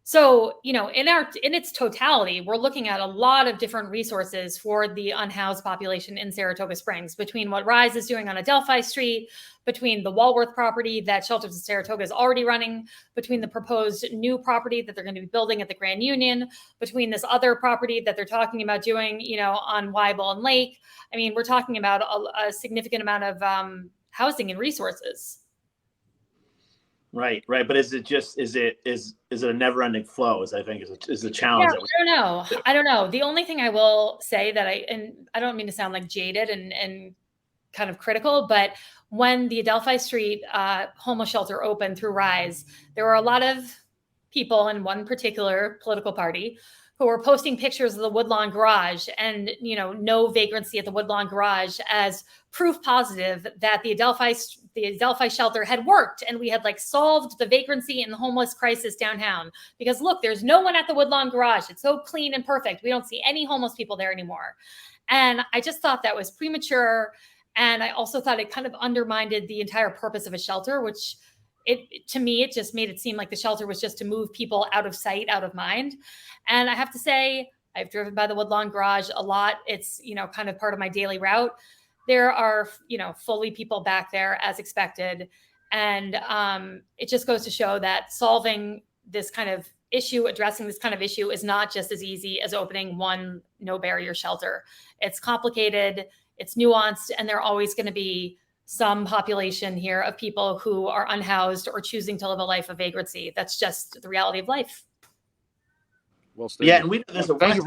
So, in its totality, we're looking at a lot of different resources for the unhoused population in Saratoga Springs, between what Rise is doing on Adelphi Street, between the Walworth property that Shelters of Saratoga is already running, between the proposed new property that they're going to be building at the Grand Union, between this other property that they're talking about doing, on Weibel and Lake. I mean, we're talking about a significant amount of housing and resources. Right. But is it a never-ending flow? Is the challenge? Yeah, I don't know. The only thing I will say that I don't mean to sound like jaded and kind of critical, but when the Adelphi Street homeless shelter opened through Rise, there were a lot of people in one particular political party who were posting pictures of the Woodlawn Garage and, no vagrancy at the Woodlawn Garage as proof positive that the Adelphi shelter had worked and we had solved the vagrancy and the homeless crisis downtown. Because look, there's no one at the Woodlawn Garage. It's so clean and perfect. We don't see any homeless people there anymore. And I just thought that was premature. And I also thought it kind of undermined the entire purpose of a shelter, which to me, it just made it seem like the shelter was just to move people out of sight, out of mind. And I have to say, I've driven by the Woodlawn Garage a lot. It's, kind of part of my daily route. There are, fully people back there as expected. And it just goes to show that solving this kind of issue, addressing this kind of issue is not just as easy as opening one no barrier shelter. It's complicated, it's nuanced, and there are always going to be some population here of people who are unhoused or choosing to live a life of vagrancy. That's just the reality of life. Well stated. Yeah, and there's a West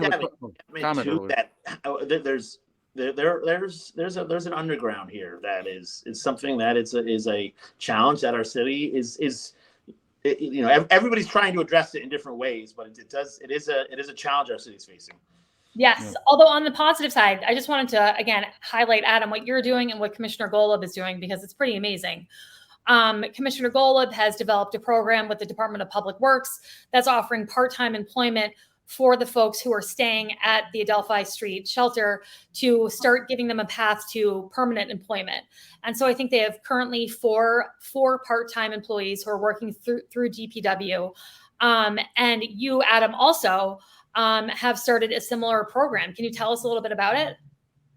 Avenue too that there's an underground here that is something that is a challenge that our city is everybody's trying to address it in different ways, but it is a challenge our city's facing. Yes. Yeah. Although on the positive side, I just wanted to, again, highlight, Adam, what you're doing and what Commissioner Golub is doing, because it's pretty amazing. Commissioner Golub has developed a program with the Department of Public Works that's offering part-time employment for the folks who are staying at the Adelphi Street shelter to start giving them a path to permanent employment. And so I think they have currently four part-time employees who are working through DPW. And you, Adam, also have started a similar program. Can you tell us a little bit about it?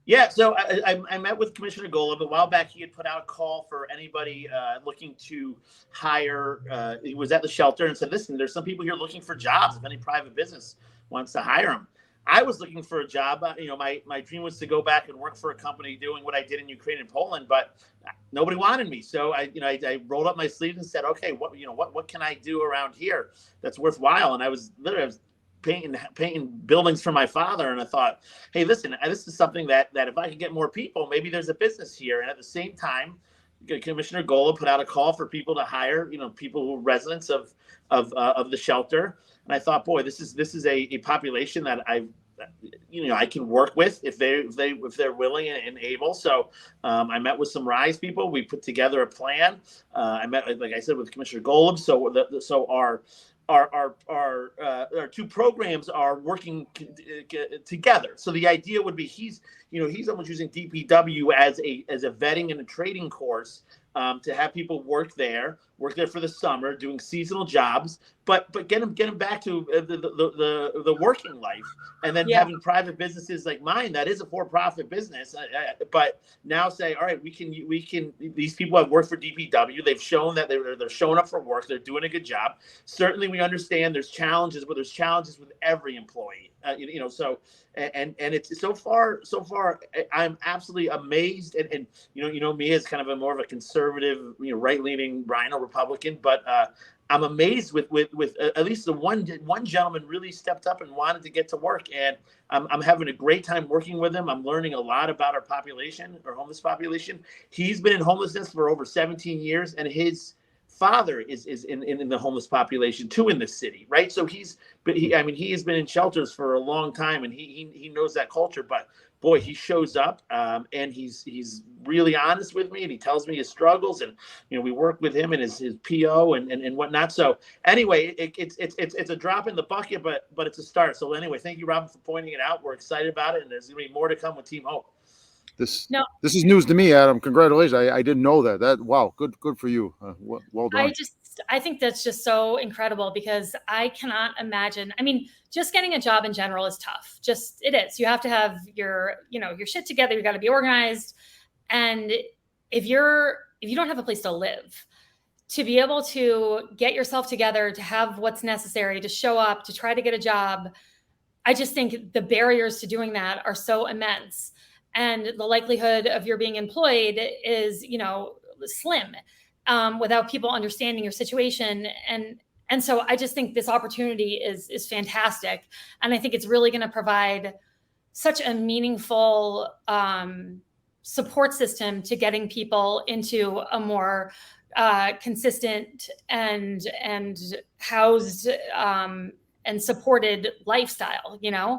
Yeah, so I met with Commissioner Golub a while back. He had put out a call for anybody looking to hire. He was at the shelter and said, listen, there's some people here looking for jobs. If any private business wants to hire them. I was looking for a job. My dream was to go back and work for a company doing what I did in Ukraine and Poland, but nobody wanted me. So I rolled up my sleeves and said, okay, what can I do around here that's worthwhile? And I was painting buildings for my father, and I thought, hey, listen, this is something that if I could get more people, maybe there's a business here. And at the same time, Commissioner Golub put out a call for people to hire, people who are residents of the shelter. And I thought, boy, this is a population that I can work with if they're willing and able. So I met with some RISE people. We put together a plan. I met, like I said, with Commissioner Golub. So our two programs are working together. So the idea would be he's almost using DPW as a vetting and a trading course to have people work there for the summer, doing seasonal jobs, but get them back to the working life, and then having private businesses like mine that is a for-profit business, but now say, all right, we can. These people have worked for DPW. They've shown that they're showing up for work. They're doing a good job. Certainly, we understand there's challenges, but there's challenges with every employee. So and it's so far I'm absolutely amazed, and me as kind of more of a conservative, right-leaning rhino Republican, but I'm amazed with at least the one gentleman really stepped up and wanted to get to work, and I'm having a great time working with him. I'm learning a lot about our population, our homeless population. He's been in homelessness for over 17 years, and his father is in the homeless population too in the city, right? So he has been in shelters for a long time, and he knows that culture. But boy, he shows up, and he's really honest with me, and he tells me his struggles, and we work with him and his PO and whatnot. So anyway, it's a drop in the bucket, but it's a start. So anyway, thank you, Robin, for pointing it out. We're excited about it, and there's gonna be more to come with Team Hope. This is news to me, Adam. Congratulations. I didn't know that. Wow, good for you. Well done. I think that's just so incredible, because I cannot imagine. I mean, just getting a job in general is tough. Just it is. You have to have your shit together. You got to be organized. And if you don't have a place to live, to be able to get yourself together, to have what's necessary, to show up, to try to get a job, I just think the barriers to doing that are so immense. And the likelihood of your being employed is, slim, without people understanding your situation. And so I just think this opportunity is fantastic. And I think it's really going to provide such a meaningful support system to getting people into a more consistent and housed and supported lifestyle, Yeah.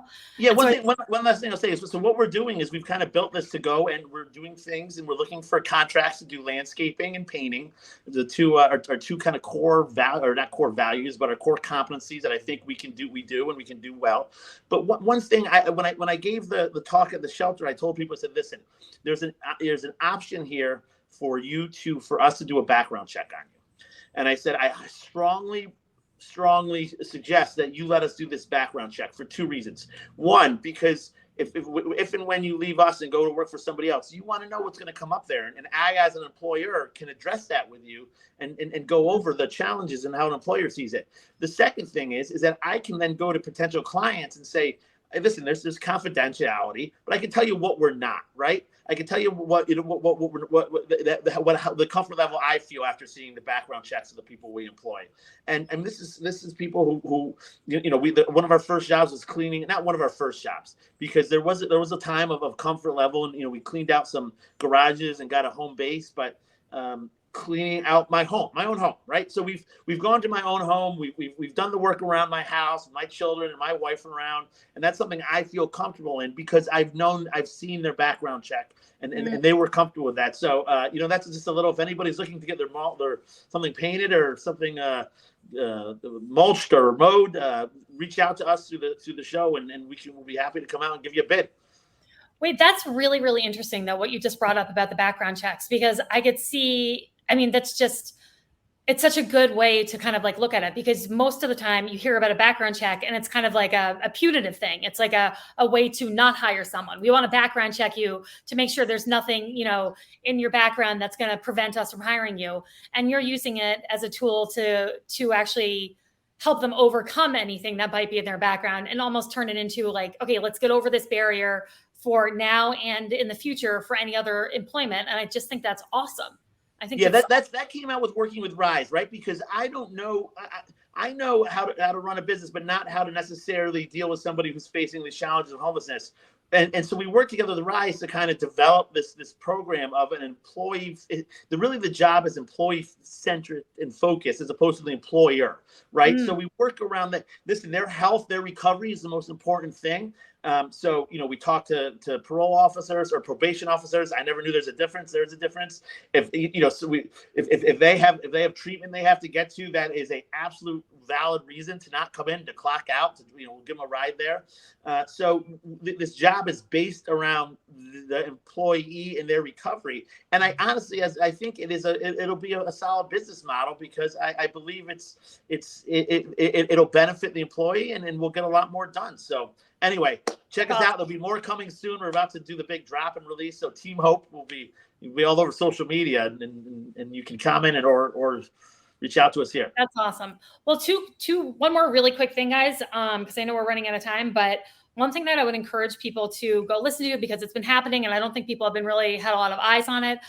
One last thing I'll say is, so what we're doing is we've kind of built this to go, and we're doing things, and we're looking for contracts to do landscaping and painting. The two are two kind of not core values, but our core competencies that I think we do, and we can do well. But one thing, when I gave the talk at the shelter, I told people, I said, listen, there's an option here for us to do a background check on you. And I said, I strongly suggest that you let us do this background check for two reasons. One, because if and when you leave us and go to work for somebody else, you want to know what's going to come up there. And I, as an employer, can address that with you and go over the challenges and how an employer sees it. The second thing is that I can then go to potential clients and say, hey, listen, there's this confidentiality, but I can tell you what we're not, right? I can tell you what the comfort level I feel after seeing the background checks of the people we employ, and this is people who one of our first jobs was cleaning. Not one of our first jobs, because there was a time of comfort level, and we cleaned out some garages and got a home base, but cleaning out my own home, right? So we've gone to my own home. We've done the work around my house, my children, and my wife around, and that's something I feel comfortable in because I've seen their background check, and they were comfortable with that. So that's just a little. If anybody's looking to get their something painted or something mulched or mowed, reach out to us through the show, and we'll be happy to come out and give you a bid. Wait, that's really, really interesting, though, what you just brought up about the background checks, because I could see, it's such a good way to kind of like look at it, because most of the time you hear about a background check and it's kind of like a punitive thing. It's like a way to not hire someone. We want to background check you to make sure there's nothing, in your background that's going to prevent us from hiring you. And you're using it as a tool to actually help them overcome anything that might be in their background and almost turn it into like, okay, let's get over this barrier for now and in the future for any other employment. And I just think that's awesome. I think that came out with working with Rise, right? Because I don't know, I know how to run a business, but not how to necessarily deal with somebody who's facing the challenges of homelessness. And so we worked together with Rise to kind of develop this program of an employee. The job is employee centered and focused as opposed to the employer, right? So we work around that. Listen, their health, their recovery is the most important thing. So we talk to parole officers or probation officers. I never knew there's a difference. There's a difference. If they have treatment they have to get to, that is a absolute valid reason to not come in, to clock out, to give them a ride there. So this job is based around the employee and their recovery. And I honestly, I think it'll be a solid business model, because I believe it'll benefit the employee, and we'll get a lot more done. So anyway, check us out. There'll be more coming soon. We're about to do the big drop and release. So Team Hope will be all over social media, and you can comment or reach out to us here. That's awesome. Well, one more really quick thing, guys, because I know we're running out of time, but one thing that I would encourage people to go listen to, because it's been happening and I don't think people have had a lot of eyes on it.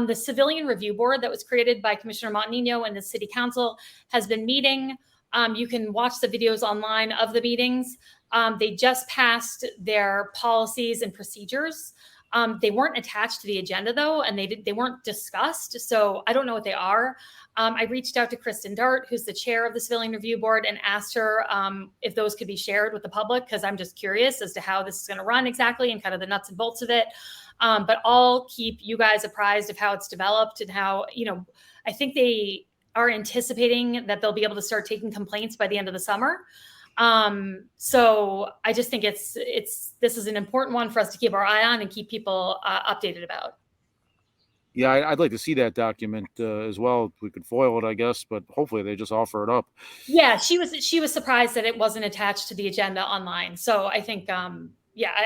The Civilian Review Board that was created by Commissioner Montagnino and the City Council has been meeting. You can watch the videos online of the meetings. They just passed their policies and procedures. They weren't attached to the agenda, though, and they weren't discussed. So I don't know what they are. I reached out to Kristen Dart, who's the chair of the Civilian Review Board, and asked her if those could be shared with the public, because I'm just curious as to how this is going to run exactly and kind of the nuts and bolts of it. But I'll keep you guys apprised of how it's developed and how, I think they are anticipating that they'll be able to start taking complaints by the end of the summer. So I just think this is an important one for us to keep our eye on and keep people updated about. Yeah, I'd like to see that document as well. We could foil it, I guess, but hopefully they just offer it up. Yeah, she was surprised that it wasn't attached to the agenda online. So I think, I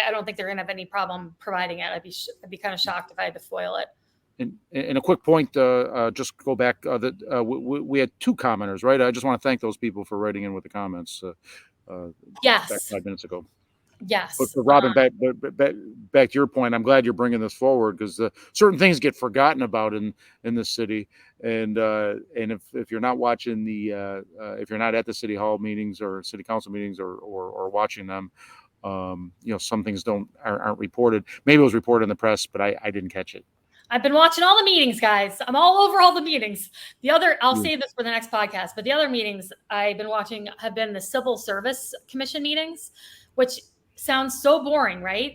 don't think they're going to have any problem providing it. I'd be kind of shocked if I had to foil it. And a quick point, just go back, we had 2 commenters, right? I just want to thank those people for writing in with the comments. Yes. Back 5 minutes ago. Yes. But Robin, back to your point, I'm glad you're bringing this forward, because certain things get forgotten about in this city, and if you're not watching if you're not at the city hall meetings or city council meetings or watching them, some things aren't reported. Maybe it was reported in the press, but I didn't catch it. I've been watching all the meetings, guys. I'm all over all the meetings. I'll save this for the next podcast, but the other meetings I've been watching have been the Civil Service Commission meetings, which sounds so boring, right?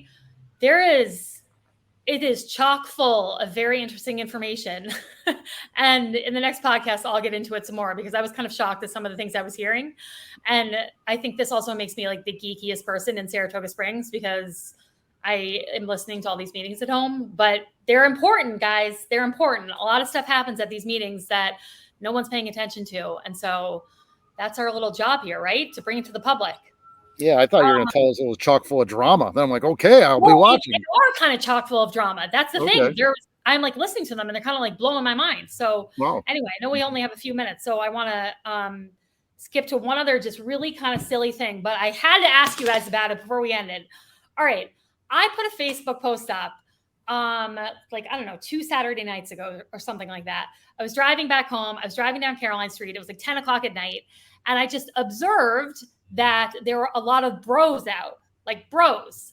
It is chock full of very interesting information. And in the next podcast, I'll get into it some more, because I was kind of shocked at some of the things I was hearing. And I think this also makes me like the geekiest person in Saratoga Springs, because I am listening to all these meetings at home, but they're important, guys. They're important. A lot of stuff happens at these meetings that no one's paying attention to. And so that's our little job here, right? To bring it to the public. Yeah, I thought you were going to tell us it was chock full of drama. Then I'm like, okay, I'll be watching. They are kind of chock full of drama. That's the thing. I'm like listening to them and they're kind of like blowing my mind. So Anyway, I know we only have a few minutes, so I want to skip to one other just really kind of silly thing, but I had to ask you guys about it before we ended. All right. I put a Facebook post up, 2 Saturday nights ago or something like that. I was driving back home. I was driving down Caroline Street. It was like 10 o'clock at night. And I just observed that there were a lot of bros out, like bros.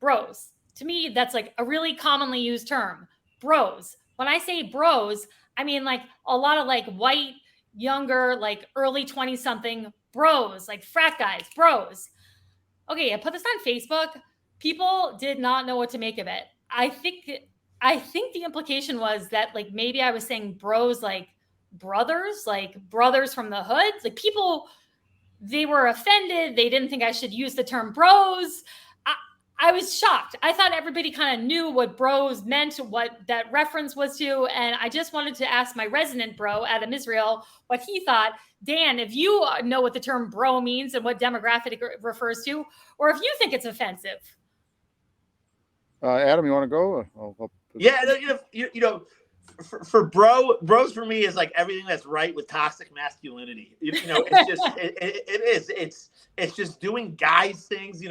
To me, that's like a really commonly used term, bros. When I say bros, I mean, like a lot of like white, younger, like early 20 something bros, like frat guys, bros. Okay, I put this on Facebook. People did not know what to make of it. I think the implication was that like maybe I was saying bros like brothers from the hood. Like people, they were offended. They didn't think I should use the term bros. I was shocked. I thought everybody kind of knew what bros meant, what that reference was to. And I just wanted to ask my resident bro, Adam Israel, what he thought. Dan, if you know what the term bro means and what demographic it refers to, or if you think it's offensive. Adam, you want to go? Yeah, for bros for me is like everything that's right with toxic masculinity. It's just it is. It's just doing guys things.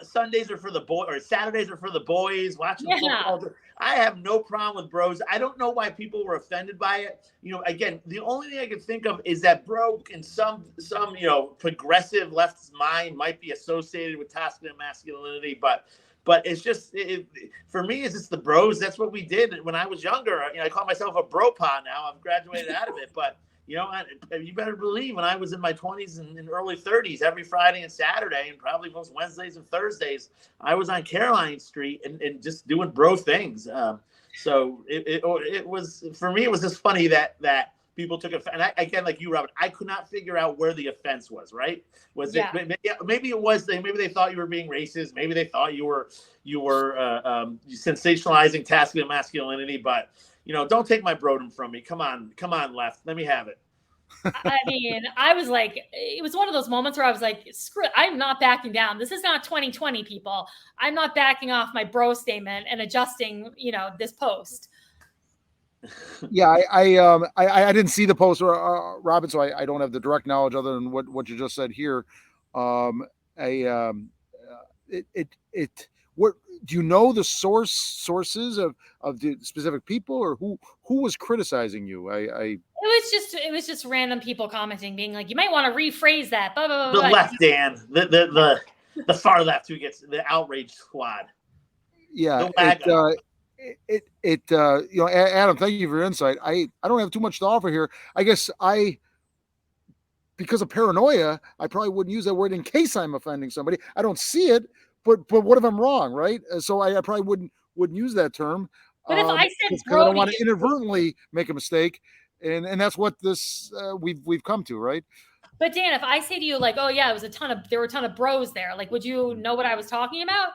Sundays are for the boy, or Saturdays are for the boys. Watching football. I have no problem with bros. I don't know why people were offended by it. Again, the only thing I can think of is that bro in some progressive left's mind might be associated with toxic masculinity, but it's just for me, it's just the bros. That's what we did when I was younger. I call myself a bro pa now. I've graduated out of it, but you better believe when I was in my 20s and early 30s, every Friday and Saturday, and probably most Wednesdays and Thursdays, I was on Caroline Street and just doing bro things. So it was, for me, it was just funny that people took offense. And again, like you, Robert, I could not figure out where the offense was. Right? Was it? Maybe it was. Maybe they thought you were being racist. Maybe they thought you were sensationalizing toxic masculinity. But don't take my brodom from me. Come on, left. Let me have it. I mean, I was like, it was one of those moments where I was like, screw it, I'm not backing down. This is not 2020, people. I'm not backing off my bro statement and adjusting, this post. Yeah, I didn't see the post, Robin, so I don't have the direct knowledge other than what you just said here. What do you know the sources of the specific people, or who was criticizing you? It was just random people commenting, being like, you might want to rephrase that. Blah, blah, blah, the left, Dan, the far left, who gets the outrage squad. Yeah, Adam, thank you for your insight. I don't have too much to offer here. I guess because of paranoia, I probably wouldn't use that word in case I'm offending somebody. I don't see it, but what if I'm wrong, right? So I probably wouldn't use that term. But if I said because I don't want to inadvertently make a mistake, and that's what this we've come to, right? But Dan, if I say to you like, oh yeah, there were a ton of bros there, like, would you know what I was talking about?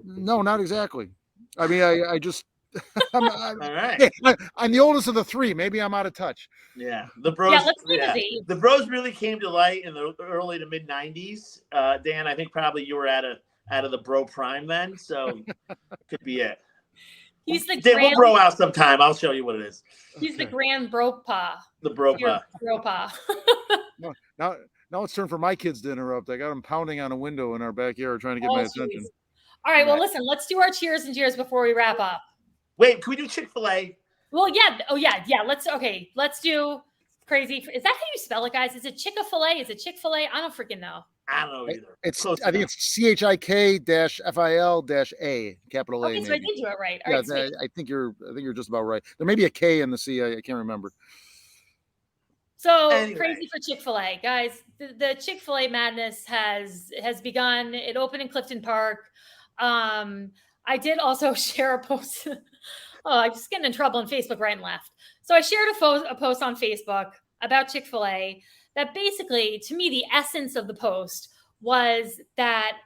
No, not exactly. I mean, I just all right. I'm the oldest of the three. Maybe I'm out of touch. Yeah, the bros. Yeah, let's leave it. The bros really came to light in the early to mid '90s. Dan, I think probably you were out of the bro prime then, so could be it. He's the Dan, we'll bro out sometime. I'll show you what it is. He's the grand bro pa. The bro pa. Bro pa. Now it's turn for my kids to interrupt. I got them pounding on a window in our backyard trying to get my attention. All right, well, listen, let's do our cheers and cheers before we wrap up. Wait, can we do Chick-fil-A? Well, yeah. Oh, yeah. Let's do crazy. Is that how you spell it, guys? Is it Chick-fil-A? Is it Chick-fil-A? I don't freaking know. I don't know either. I think it's CHIK-FIL-A, capital A. Okay, so I did do it right. All yeah, right, I think you're just about right. There may be a K in the C. I can't remember. So anyway. Crazy for Chick-fil-A, guys. The Chick-fil-A madness has begun. It opened in Clifton Park. I did also share a post. I'm just getting in trouble on Facebook right and left. So I shared a post on Facebook about Chick-fil-A that basically, to me, the essence of the post was that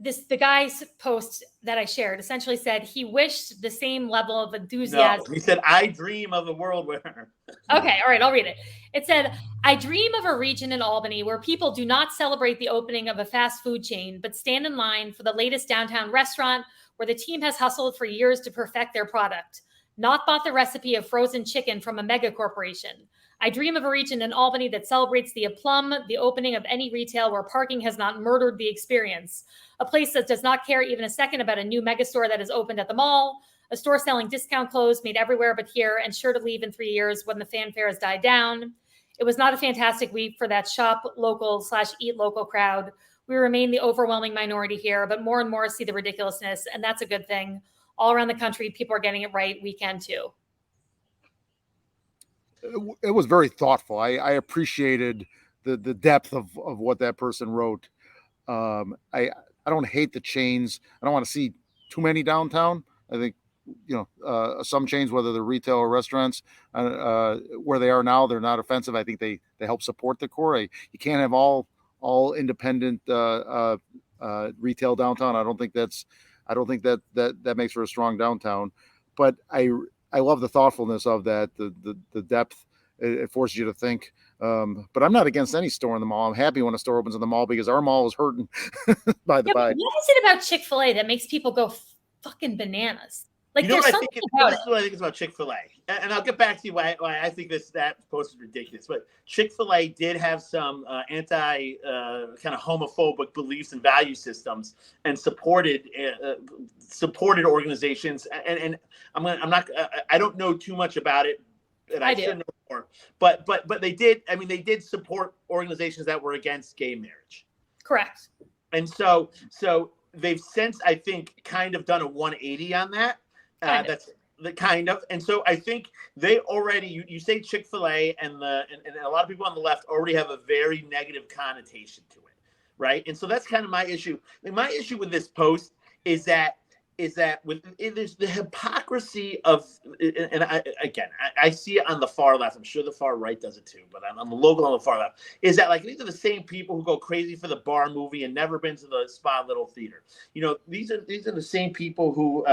the guy's post that I shared essentially said he wished the same level of enthusiasm. No, he said, I dream of a world where. Okay, all right, I'll read it. It said, I dream of a region in Albany where people do not celebrate the opening of a fast food chain, but stand in line for the latest downtown restaurant where the team has hustled for years to perfect their product, not bought the recipe of frozen chicken from a mega corporation. I dream of a region in Albany that celebrates the aplomb, the opening of any retail where parking has not murdered the experience. A place that does not care even a second about a new megastore that has opened at the mall, a store selling discount clothes made everywhere but here and sure to leave in 3 years when the fanfare has died down. It was not a fantastic week for that shop local / eat local crowd. We remain the overwhelming minority here, but more and more see the ridiculousness, and that's a good thing. all around the country, people are getting it right. We can too. It was very thoughtful. I appreciated the depth of what that person wrote. I don't hate the chains. I don't want to see too many downtown. I think, some chains, whether they're retail or restaurants, where they are now, they're not offensive. I think they help support the core. You can't have all independent retail downtown. I don't think that makes for a strong downtown. But I love the thoughtfulness of that, the depth. It forces you to think. But I'm not against any store in the mall. I'm happy when a store opens in the mall because our mall is hurting. By. What is it about Chick-fil-A that makes people go fucking bananas? Like, this there's something about is what I think is about Chick-fil-A, and I'll get back to you why I think that post is ridiculous. But Chick-fil-A did have some anti kind of homophobic beliefs and value systems, and supported organizations. And I don't know too much about it, and I should know more. But they did. I mean, they did support organizations that were against gay marriage. Correct. And so they've since, I think, kind of done a 180 on that. That's the kind of, and so I think they already, you say Chick-fil-A and a lot of people on the left already have a very negative connotation to it, right? And so that's kind of my issue. My issue with this post is that there's the hypocrisy of, and I see it on the far left. I'm sure the far right does it too, but on the local on the far left, is that like these are the same people who go crazy for the bar movie and never been to the Spa Little Theater. These are the same people who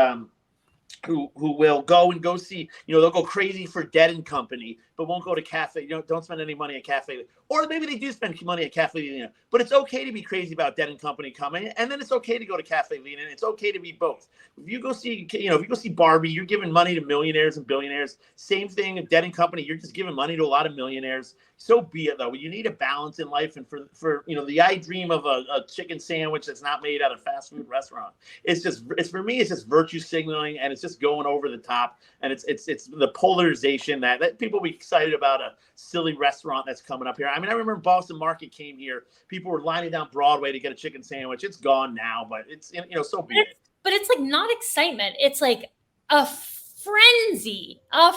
will go see, they'll go crazy for Dead and Company, but won't go to Cafe. Don't spend any money at Cafe, or maybe they do spend money at Cafe Lena. But it's okay to be crazy about Dead and Company coming, and then it's okay to go to Cafe Lena, and it's okay to be both. If you go see Barbie, you're giving money to millionaires and billionaires. Same thing at Dead and Company, you're just giving money to a lot of millionaires. So be it, though. You need a balance in life, and for I dream of a chicken sandwich that's not made at a fast food restaurant. For me, it's just virtue signaling, and it's just going over the top, and it's the polarization that people be excited about a silly restaurant that's coming up here. I mean, I remember Boston Market came here. People were lining down Broadway to get a chicken sandwich. It's gone now, but it's so be it. But it's like not excitement. It's like a frenzy of,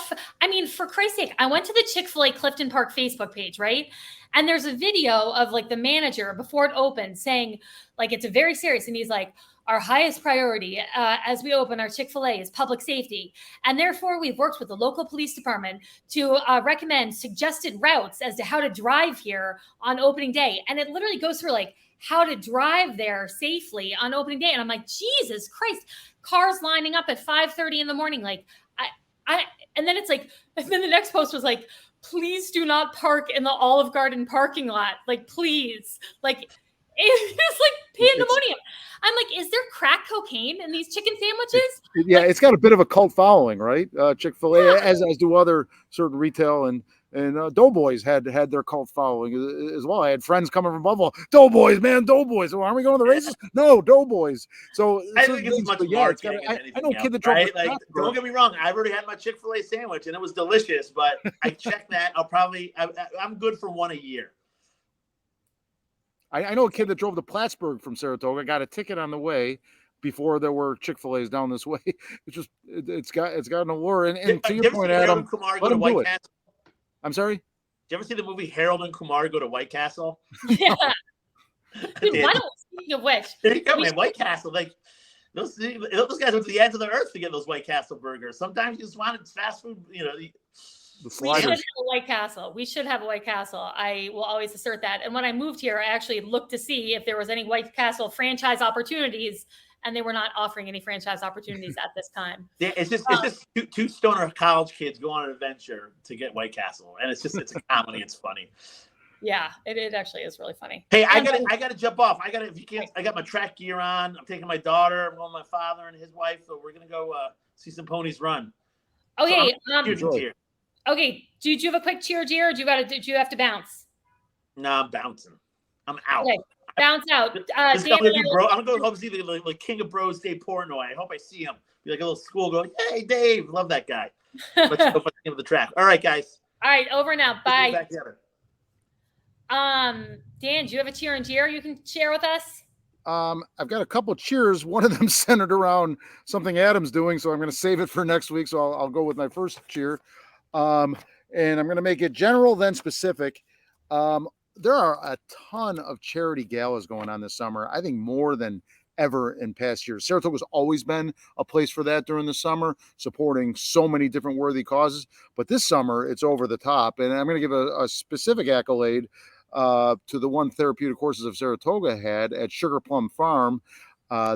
for Christ's sake, I went to the Chick-fil-A Clifton Park Facebook page, right? And there's a video of like the manager before it opened saying like, it's a very serious. And he's like, our highest priority as we open our Chick-fil-A is public safety. And therefore we've worked with the local police department to recommend suggested routes as to how to drive here on opening day. And it literally goes through like how to drive there safely on opening day. And I'm like, Jesus Christ, cars lining up at 5:30 in the morning. Like and then it's like, and then the next post was like, please do not park in the Olive Garden parking lot. Like, please, like, it was like pandemonium. I'm like, is there crack cocaine in these chicken sandwiches? Yeah, it's got a bit of a cult following, right? Chick-fil-A, as do other certain retail, and Doughboys had their cult following as well. I had friends coming from Buffalo. Doughboys, man, Doughboys. So aren't we going to the races? No, Doughboys. So I think it's much marketing. I know a kid that right? Like, don't get me wrong. I already had my Chick-fil-A sandwich and it was delicious, but I checked that. I'm good for one a year. I know a kid that drove to Plattsburgh from Saratoga, got a ticket on the way before there were Chick-fil-A's down this way. It's got an allure. And to your point, Adam, let them do it. I'm sorry? Did you ever see the movie Harold and Kumar Go to White Castle? Yeah. Dude, speaking of which, there you go, man. White Castle, like those guys went to the ends of the earth to get those White Castle burgers. Sometimes you just wanted fast food, The we should have a White Castle. We should have a White Castle. I will always assert that. And when I moved here, I actually looked to see if there was any White Castle franchise opportunities, and they were not offering any franchise opportunities at this time. Yeah, it's just two stoner college kids go on an adventure to get White Castle, and it's a comedy. It's funny. Yeah, it actually is really funny. Hey, I gotta jump off. I got my track gear on. I'm taking my daughter. I'm going with my father and his wife, so we're gonna go see some ponies run. Okay. So okay. Do you have a quick cheer, or do you have to bounce? No, I'm bouncing. I'm out. Okay. Bounce out. I'm gonna go home see the King of Bros Dave Portnoy. I hope I see him. Be like a little school going, hey Dave, love that guy. Let's go find him at the track. All right, guys. All right, over now. Bye. Back together. Dan, do you have a cheer and cheer you can share with us? I've got a couple cheers. One of them centered around something Adam's doing, so I'm going to save it for next week. So I'll go with my first cheer. And I'm going to make it general, then specific. There are a ton of charity galas going on this summer. I think more than ever in past years. Saratoga's always been a place for that during the summer, supporting so many different worthy causes. But this summer, it's over the top. And I'm going to give a specific accolade to the one Therapeutic Courses of Saratoga had at Sugar Plum Farm.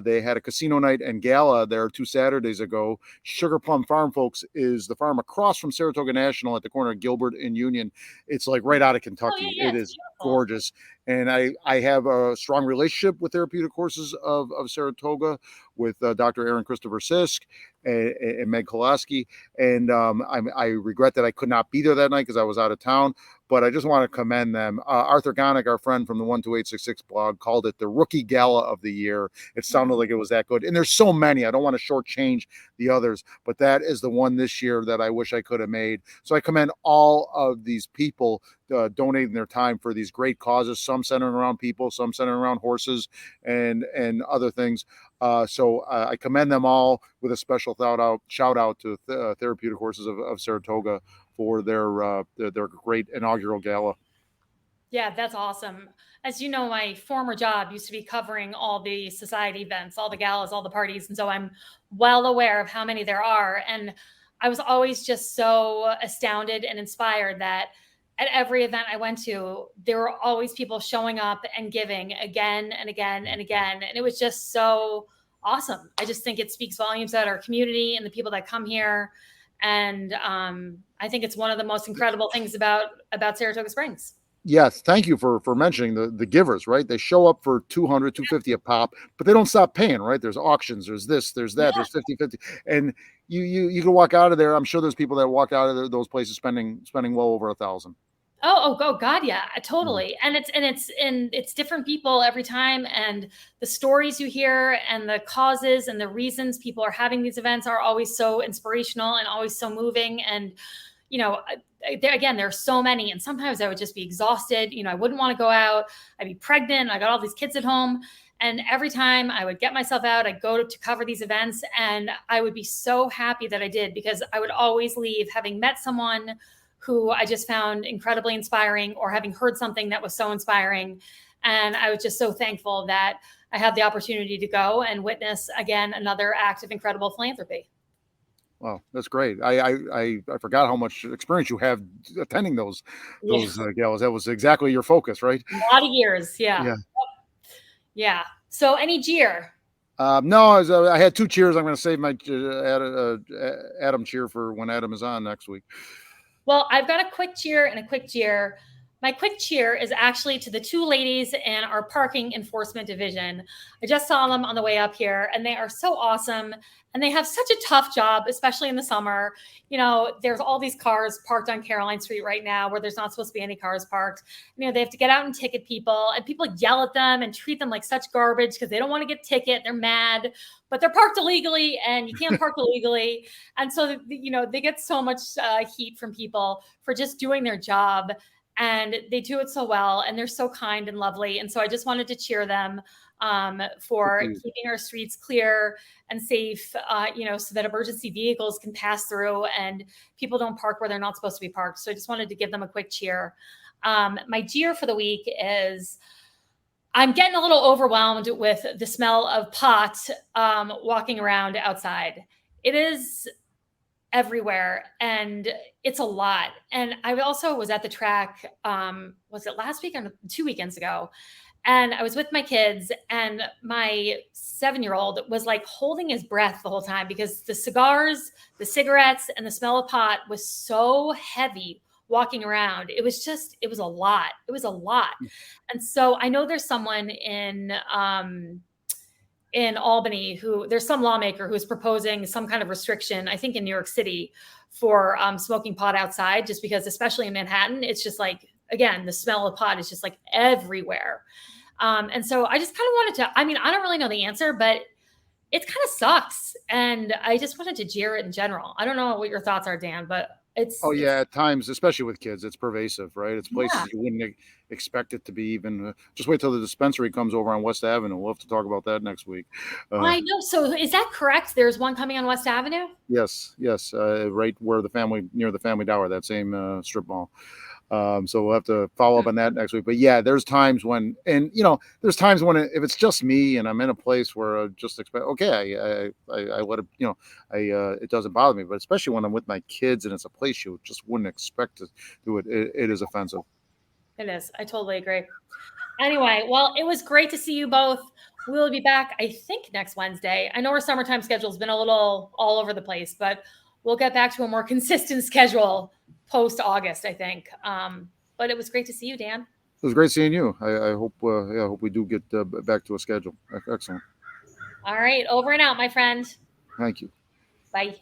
They had a casino night and gala there 2 Saturdays ago. Sugar Plum Farm, folks, is the farm across from Saratoga National at the corner of Gilbert and Union. It's like right out of Kentucky. Oh, yeah, it is gorgeous. And I have a strong relationship with Therapeutic Courses of Saratoga with Dr. Aaron Christopher Sisk and Meg Kolaski. And I regret that I could not be there that night because I was out of town. But I just want to commend them. Arthur Gonick, our friend from the 12866 blog, called it the rookie gala of the year. It sounded like it was that good. And there's so many. I don't want to shortchange the others, but that is the one this year that I wish I could have made. So I commend all of these people donating their time for these great causes, some centering around people, some centering around horses and other things. So I commend them all with a special shout out to Therapeutic Courses of Saratoga for their great inaugural gala. Yeah, that's awesome. As you know, my former job used to be covering all the society events, all the galas, all the parties. And so I'm well aware of how many there are. And I was always just so astounded and inspired that at every event I went to, there were always people showing up and giving again and again and again. And it was just so awesome. I just think it speaks volumes about our community and the people that come here. And I think it's one of the most incredible things about Saratoga Springs. Yes, thank you for mentioning the givers, right? They show up for $200, $250 a pop, but they don't stop paying, right? There's auctions, there's this, there's that, there's 50-50. And you can walk out of there. I'm sure there's people that walk out of those places spending well over $1,000. Oh God, yeah, totally. And it's different people every time, and the stories you hear and the causes and the reasons people are having these events are always so inspirational and always so moving. And there are so many, and sometimes I would just be exhausted. I wouldn't want to go out. I'd be pregnant. I got all these kids at home, and every time I would get myself out, I'd go to cover these events, and I would be so happy that I did, because I would always leave having met someone who I just found incredibly inspiring, or having heard something that was so inspiring. And I was just so thankful that I had the opportunity to go and witness again another act of incredible philanthropy. Wow, that's great. I forgot how much experience you have attending those galas. That was exactly your focus, right? A lot of years, yeah. So any cheer? No, I had 2 cheers. I'm going to save my Adam cheer for when Adam is on next week. Well, I've got a quick cheer and a quick cheer. My quick cheer is actually to the 2 ladies in our parking enforcement division. I just saw them on the way up here, and they are so awesome. And they have such a tough job, especially in the summer. There's all these cars parked on Caroline Street right now where there's not supposed to be any cars parked. They have to get out and ticket people, and people yell at them and treat them like such garbage because they don't want to get a ticket. They're mad, but they're parked illegally, and you can't park illegally. And so, they get so much heat from people for just doing their job. And they do it so well, and they're so kind and lovely. And so I just wanted to cheer them for keeping our streets clear and safe, so that emergency vehicles can pass through and people don't park where they're not supposed to be parked. So I just wanted to give them a quick cheer. My cheer for the week is I'm getting a little overwhelmed with the smell of pot walking around outside. It is everywhere, and it's a lot. And I also was at the track, was it last week or 2 weekends ago? And I was with my kids, and my 7-year-old was like holding his breath the whole time because the cigars, the cigarettes, and the smell of pot was so heavy walking around. It was a lot. It was a lot. And so I know there's someone in Albany there's some lawmaker who's proposing some kind of restriction, I think in New York City, for smoking pot outside, just because, especially in Manhattan, it's just like, again, the smell of pot is just like everywhere. And so I just kind of wanted to, I don't really know the answer, but it kind of sucks. And I just wanted to jeer it in general. I don't know what your thoughts are, Dan, but Oh yeah, at times, especially with kids, it's pervasive, right? It's places Yeah. you wouldn't expect it to be. Even just wait till the dispensary comes over on West Avenue. We'll have to talk about that next week. I know. So is that correct? There's one coming on West Avenue? Yes, right where near the Family Dollar, that same strip mall. So we'll have to follow up on that next week. But yeah, there's times when, and there's times when if it's just me and I'm in a place where I just expect, okay, I let it, it doesn't bother me. But especially when I'm with my kids and it's a place you just wouldn't expect to do it, it is offensive. It is. I totally agree. Anyway, well, it was great to see you both. We'll be back, I think, next Wednesday. I know our summertime schedule has been a little all over the place, but we'll get back to a more consistent schedule post-August, I think. But it was great to see you, Dan. It was great seeing you. I hope we do get back to a schedule. Excellent. All right. Over and out, my friend. Thank you. Bye.